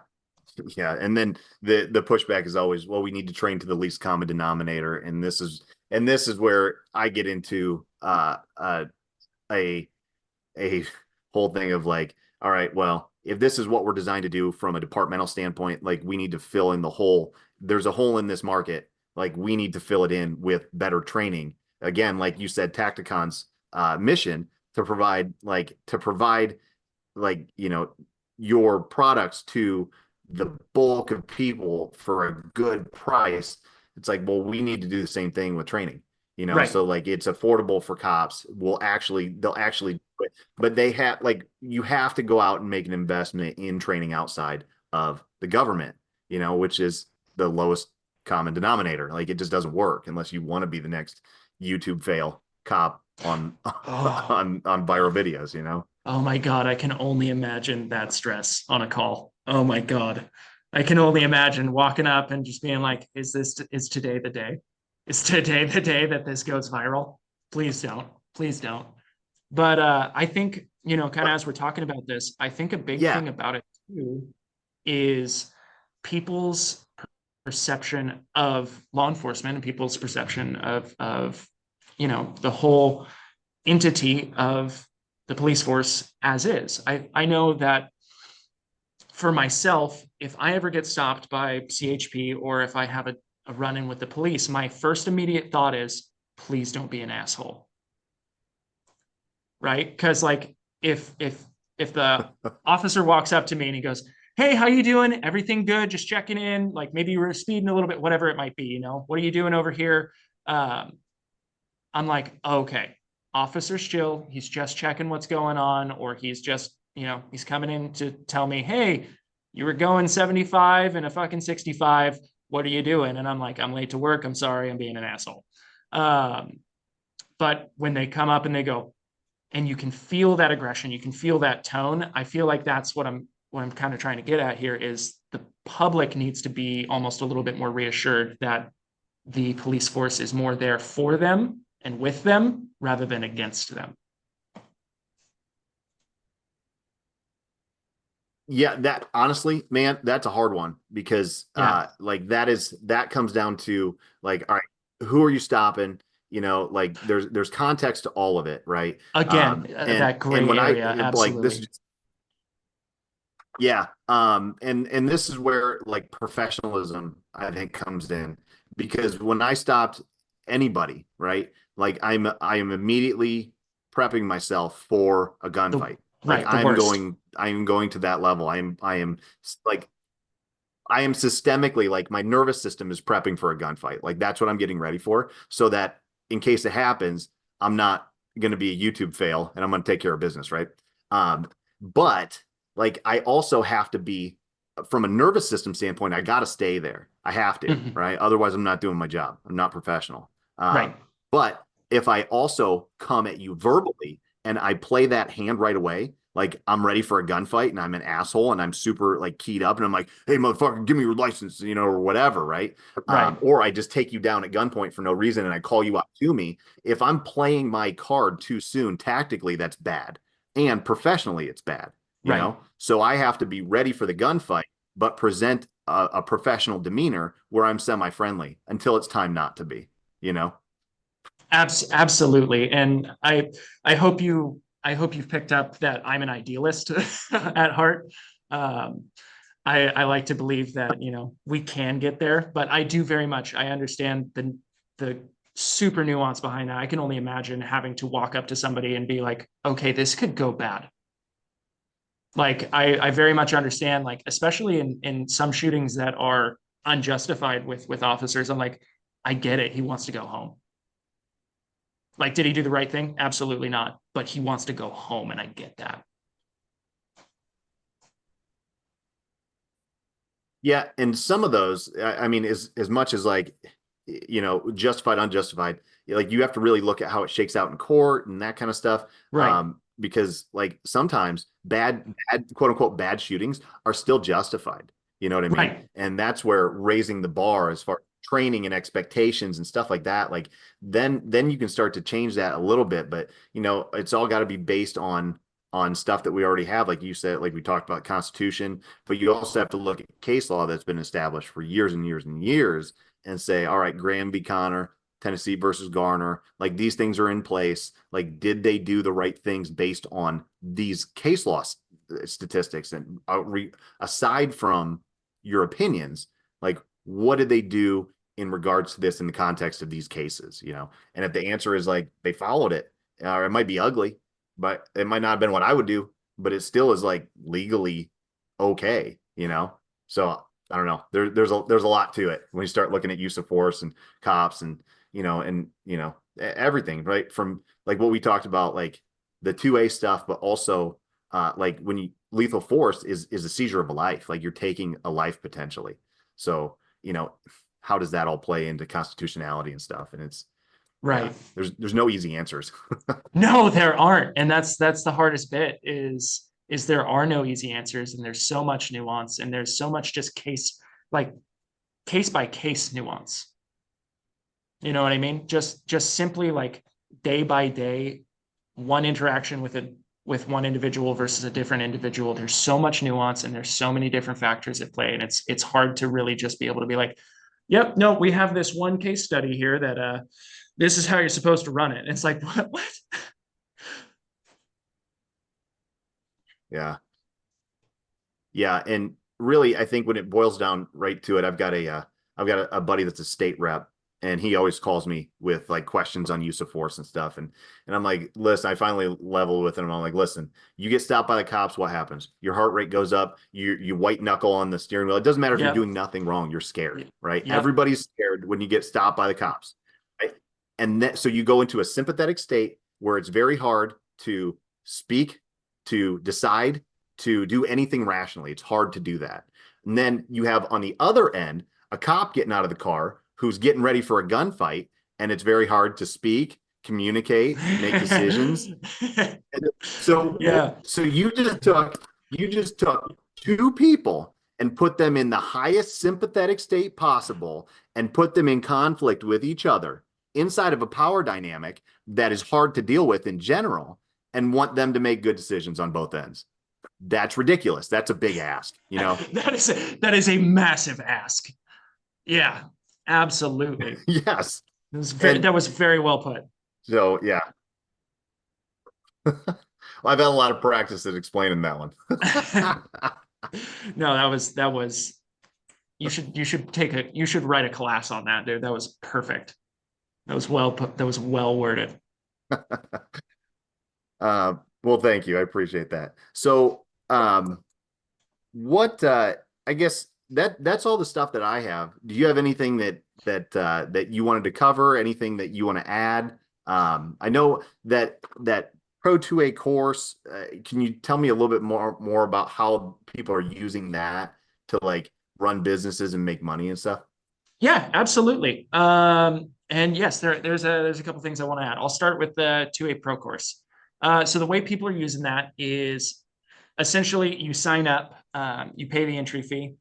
Yeah. And then the pushback is always, well, we need to train to the least common denominator. And this is where I get into a a whole thing of like, all right, well, if this is what we're designed to do from a departmental standpoint, like we need to fill in the hole. There's a hole in this market. Like we need to fill it in with better training. Again, like you said, Tacticon's mission to provide like your products to the bulk of people for a good price. It's like, well, we need to do the same thing with training, Right. so like it's affordable for cops. They'll actually do it. But they have like you have to go out and make an investment in training outside of the government, which is the lowest common denominator. Like it just doesn't work unless you want to be the next YouTube fail cop on Oh, on viral videos. oh my God. I can only imagine that stress on a call. Oh my God. I can only imagine walking up and just being like, is today the day? Is today the day that this goes viral? Please don't. Please don't. But I think, kind of But as we're talking about this, I think a big yeah, thing about it too is people's perception of law enforcement and people's perception of the whole entity of the police force as is. I know that for myself, if I ever get stopped by CHP or if I have a run in with the police, my first immediate thought is, please don't be an asshole. Right? Because like if the officer walks up to me and he goes, "Hey, how you doing? Everything good? Just checking in. Like maybe you were speeding a little bit, whatever it might be. What are you doing over here?" Um, I'm like, okay, officer's chill. He's just checking what's going on, or he's just he's coming in to tell me, "Hey, you were going 75 and a fucking 65. What are you doing?" And I'm like, "I'm late to work. I'm sorry. I'm being an asshole." Um, but when they come up and they go, and you can feel that aggression, you can feel that tone. I feel like that's what I'm kind of trying to get at here is the public needs to be almost a little bit more reassured that the police force is more there for them and with them rather than against them. yeah, that honestly, man, that's a hard one because Yeah. like that comes down to like, all right, who are you stopping? You know, like there's context to all of it, right? Again, that And gray when I area, like this absolutely. is yeah, and this is where like professionalism I think comes in because when I stopped anybody, right? Like I am immediately prepping myself for a The gunfight. Like right, the worst. I am going to that level. I am like I am systemically like my nervous system is prepping for a gunfight. Like that's what I'm getting ready for so that in case it happens, I'm not going to be a YouTube fail and I'm going to take care of business, right? But like I also have to be from a nervous system standpoint, I got to stay there. I have to, Mhm. right? Otherwise, I'm not doing my job. I'm not professional. Right, But if I also come at you verbally and I play that hand right away, like I'm ready for a gunfight and I'm an asshole and I'm super like keyed up and I'm like, hey, motherfucker, give me your license, you know, or whatever, right? right, Or I just take you down at gunpoint for no reason and I call you out to me. If I'm playing my card too soon, tactically, that's bad. And professionally, it's bad, you right. know? So I have to be ready for the gunfight, but present a professional demeanor where I'm semi friendly until it's time not to be, you know? Absolutely. And I hope you've picked up that I'm an idealist at heart. Um, I like to believe that, you know, we can get there, but I do very much, I understand the super nuance behind that. I can only imagine having to walk up to somebody and be like, okay, this could go bad. Like I very much understand, like, especially in some shootings that are unjustified with officers. I'm like, I get it. He wants to go home. Like, did he do the right thing? Absolutely not. But he wants to go home, and I get that. Yeah, and some of those, I mean, as much as like, you know, justified, unjustified, like you have to really look at how it shakes out in court and that kind of stuff. Right. Because like sometimes bad, quote unquote, bad shootings are still justified. You know what I mean? Right. And that's where raising the bar as far as training and expectations and stuff like that, like then you can start to change that a little bit. But you know, it's all got to be based on stuff that we already have, like you said, like we talked about Constitution, but you also have to look at case law that's been established for years and years and years and say, all right, Graham v. Connor, Tennessee versus Garner, like these things are in place. Like, did they do the right things based on these case law statistics? And aside from your opinions, like, what did they do in regards to this in the context of these cases? You know, and if the answer is like they followed it, or it might be ugly, but it might not have been what I would do, but it still is like legally okay, you know? So I don't know. There's a lot to it when you start looking at use of force and cops and everything, right? From like what we talked about, like the 2A stuff, but also like when you lethal force is a seizure of a life, like you're taking a life potentially. So, you know, how does that all play into constitutionality and stuff? And it's yeah, Right. there's no easy answers. No, there aren't. And that's the hardest bit is there are no easy answers and there's so much nuance and there's so much just like case by case nuance. You know what I mean? Just simply like day by day, one interaction with one individual versus a different individual. There's so much nuance and there's so many different factors at play. And it's hard to really just be able to be like, yep, no, we have this one case study here that this is how you're supposed to run it. And it's like, what? Yeah. Yeah, and really, I think when it boils down right to it, I've got a buddy that's a state rep, and he always calls me with like questions on use of force and stuff, and I'm like, listen, I finally level with him. I'm like, listen, you get stopped by the cops, what happens? Your heart rate goes up, you white knuckle on the steering wheel. It doesn't matter if you're Yep. doing nothing wrong, you're scared, right? Yep. Everybody's scared when you get stopped by the cops, right? And so you go into a sympathetic state where it's very hard to speak, to decide to do anything rationally. It's hard to do that. And then you have on the other end a cop getting out of the car who's getting ready for a gunfight, and it's very hard to speak, communicate, make decisions. And Yeah. so you just took two people and put them in the highest sympathetic state possible and put them in conflict with each other inside of a power dynamic that is hard to deal with in general and want them to make good decisions on both ends. That's ridiculous. That's a big ask, you know? That is a massive ask. Yeah, absolutely. Yes. That was very well put. So yeah, I've had a lot of practice at explaining that one. No, that was you should write a class on that, dude. That was perfect. That was well put. That was well worded. Well, thank you. I appreciate that. So, what I guess that's all the stuff that I have. Do you have anything that you wanted to cover? Anything that you want to add? I know that Pro 2A course. Can you tell me a little bit more about how people are using that to like run businesses and make money and stuff? Yeah, absolutely. And yes, there's a couple things I want to add. I'll start with the 2A Pro course. So the way people are using that is essentially you sign up, you pay the entry fee,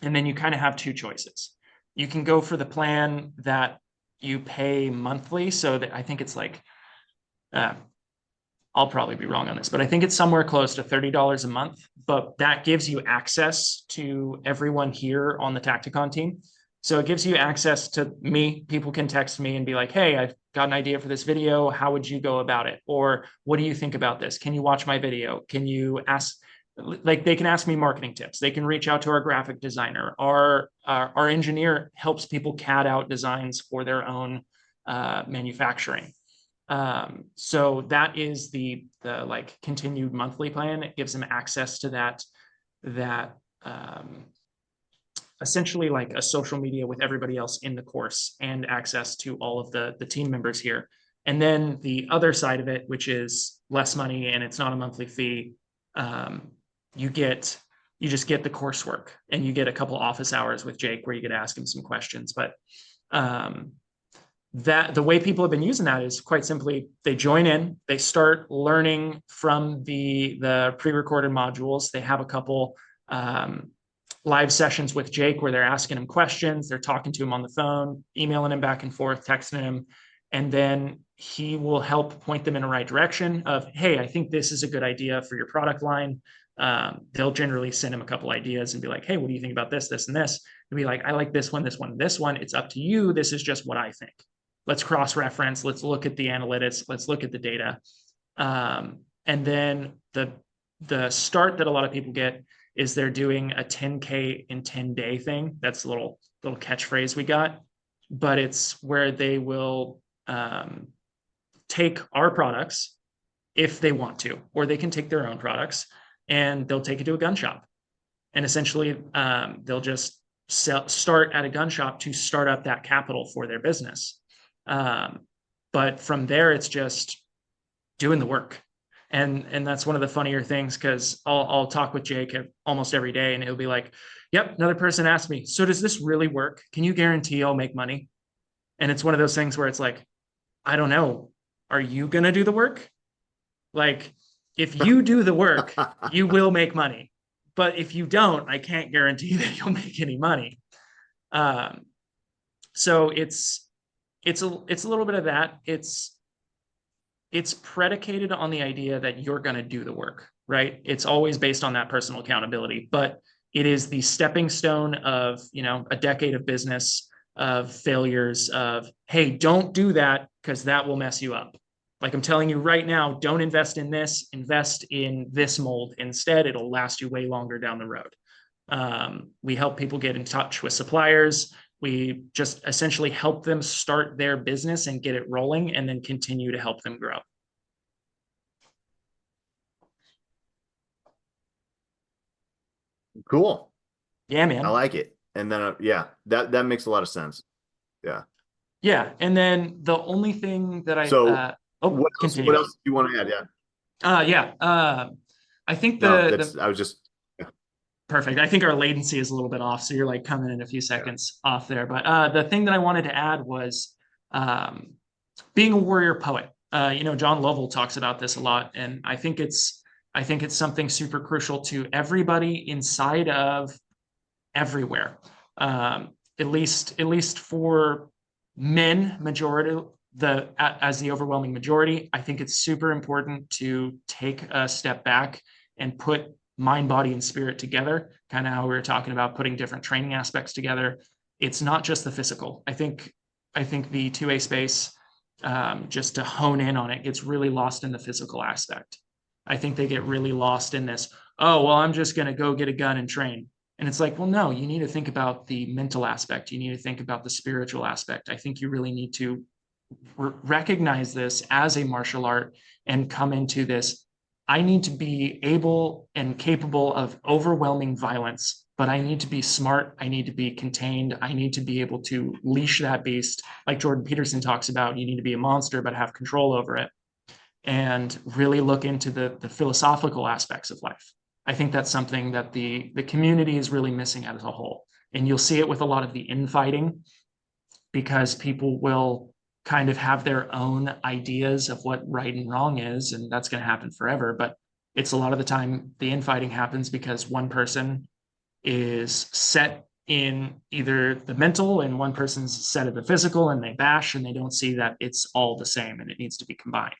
and then you kind of have two choices. You can go for the plan that you pay monthly. So that I think it's like, uh, I'll probably be wrong on this, but I think it's somewhere close to $30 a month. But that gives you access to everyone here on the Tacticon team. So it gives you access to me. People can text me and be like, hey, I've got an idea for this video. How would you go about it? Or what do you think about this? Can you watch my video? Can you ask, like they can ask me marketing tips. They can reach out to our graphic designer. Our engineer helps people CAD out designs for their own manufacturing. So that is the like continued monthly plan. It gives them access to that essentially like a social media with everybody else in the course and access to all of the team members here. And then the other side of it, which is less money and it's not a monthly fee, you just get the coursework and you get a couple office hours with Jake where you get to ask him some questions. But that the way people have been using that is quite simply they join in, they start learning from the pre-recorded modules. They have a couple live sessions with Jake where they're asking him questions, they're talking to him on the phone, emailing him back and forth, texting him, and then he will help point them in the right direction of, hey, I think this is a good idea for your product line. They'll generally send him a couple ideas and be like, hey, what do you think about this, this, and this? And be like, I like this one, this one, this one. It's up to you. This is just what I think. Let's cross-reference. Let's look at the analytics. Let's look at the data. And then the start that a lot of people get is they're doing a 10K in 10-day thing. That's a little catchphrase we got, but it's where they will take our products if they want to, or they can take their own products and they'll take it to a gun shop. And essentially they'll just start at a gun shop to start up that capital for their business. But from there, it's just doing the work. And that's one of the funnier things because I'll talk with Jake almost every day and he'll be like, yep, another person asked me, so does this really work? Can you guarantee I'll make money? And it's one of those things where it's like, I don't know. Are you going to do the work? Like, if you do the work, you will make money. But if you don't, I can't guarantee that you'll make any money. So it's a little bit of that. It's predicated on the idea that you're going to do the work, right? It's always based on that personal accountability, but it is the stepping stone of, a decade of business, of failures, of, hey, don't do that because that will mess you up. Like I'm telling you right now, don't invest in this, invest in this mold. Instead, it'll last you way longer down the road. We help people get in touch with suppliers. We just essentially help them start their business and get it rolling and then continue to help them grow. Cool. Yeah, man. I like it. And then, that makes a lot of sense. Yeah. Yeah. And then the only thing that what else do you want to add? Yeah. I think I was just perfect. I think our latency is a little bit off. So you're like coming in a few seconds off there. But the thing that I wanted to add was being a warrior poet. John Lovell talks about this a lot. And I think it's something super crucial to everybody inside of everywhere. At least for men, as the overwhelming majority, I think it's super important to take a step back and put mind, body, and spirit together, kind of how we were talking about putting different training aspects together. It's not just the physical. I think I think the 2A space, just to hone in on it, gets really lost in the physical aspect. I think they get really lost in this, oh, well, I'm just going to go get a gun and train. And it's like, well, no, you need to think about the mental aspect. You need to think about the spiritual aspect. I think you really need to recognize this as a martial art and come into this. I need to be able and capable of overwhelming violence, but I need to be smart. I need to be contained. I need to be able to leash that beast. Like Jordan Peterson talks about, you need to be a monster, but have control over it, and really look into the philosophical aspects of life. I think that's something that the community is really missing as a whole. And you'll see it with a lot of the infighting, because people will kind of have their own ideas of what right and wrong is, and that's going to happen forever. But it's a lot of the time the infighting happens because one person is set in either the mental and one person's set in the physical, and they bash and they don't see that it's all the same and it needs to be combined.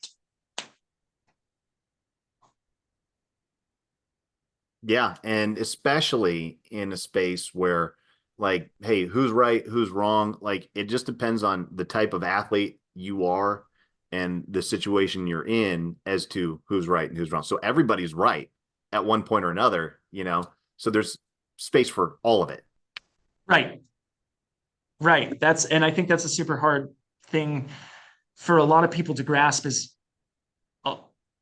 Yeah, and especially in a space where, like, hey, who's right, who's wrong? Like, it just depends on the type of athlete you are and the situation you're in as to who's right and who's wrong. So everybody's right at one point or another, you know. So there's space for all of it. Right. Right. And I think that's a super hard thing for a lot of people to grasp, is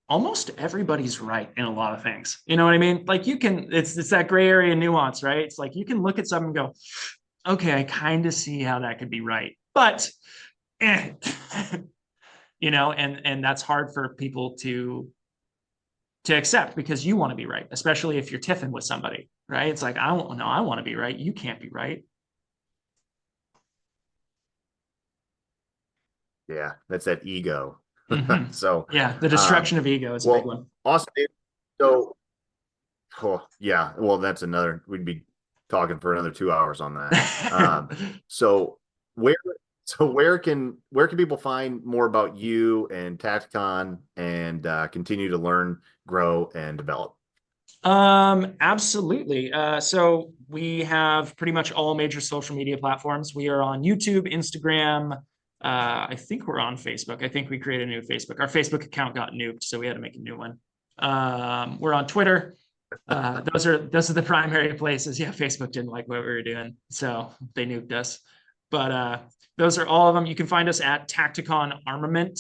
almost everybody's right in a lot of things. You know what I mean? Like, you can, it's that gray area nuance, right? It's like you can look at something and go, okay, I kind of see how that could be right, but you know, and that's hard for people to accept, because you want to be right, especially if you're tiffing with somebody, right? It's like, I want to be right. You can't be right. Yeah, that's that ego. Mm-hmm. So yeah, the destruction of ego is a big one. Awesome. So yeah, well, that's another, we'd be talking for another 2 hours on that. So where where can people find more about you and Tacticon, and continue to learn, grow, and develop? Absolutely. So we have pretty much all major social media platforms. We are on YouTube, Instagram. I think we're on Facebook. I think we created a new Facebook. Our Facebook account got nuked, so we had to make a new one. We're on Twitter. Those are the primary places. Yeah, Facebook didn't like what we were doing, so they nuked us. But those are all of them. You can find us at Tacticon Armament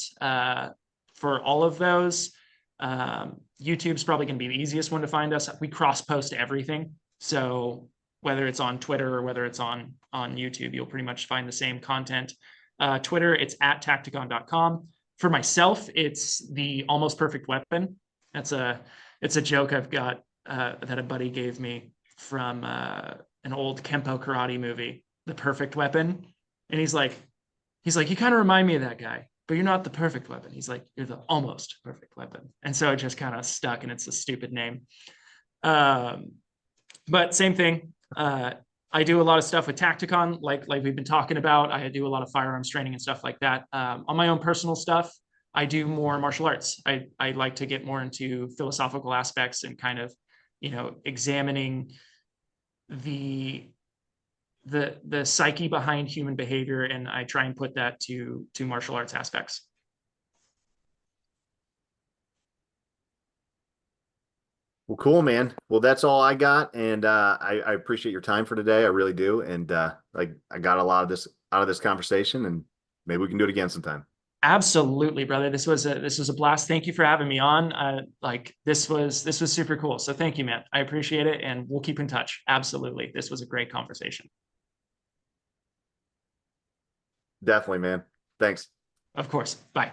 for all of those. YouTube's probably going to be the easiest one to find us. We cross post everything, so whether it's on Twitter or whether it's on YouTube, you'll pretty much find the same content. Twitter, it's at tacticon.com. For myself, it's the Almost Perfect Weapon. It's a joke I've got that a buddy gave me from an old Kempo karate movie, The Perfect Weapon. And he's like, you kind of remind me of that guy, but you're not the perfect weapon. He's like, you're the almost perfect weapon. And so it just kind of stuck, and it's a stupid name. But same thing. I do a lot of stuff with Tacticon, like we've been talking about. I do a lot of firearms training and stuff like that. On my own personal stuff, I do more martial arts. I like to get more into philosophical aspects and kind of, you know, examining the psyche behind human behavior, and I try and put that to martial arts aspects. Well, cool, man. Well, that's all I got, and I appreciate your time for today. I really do, and like, I got a lot of this out of this conversation, and maybe we can do it again sometime. Absolutely, brother. This was a blast. Thank you for having me on. Like, this was super cool. So thank you, man. I appreciate it, and we'll keep in touch. Absolutely. This was a great conversation. Definitely, man. Thanks. Of course. Bye.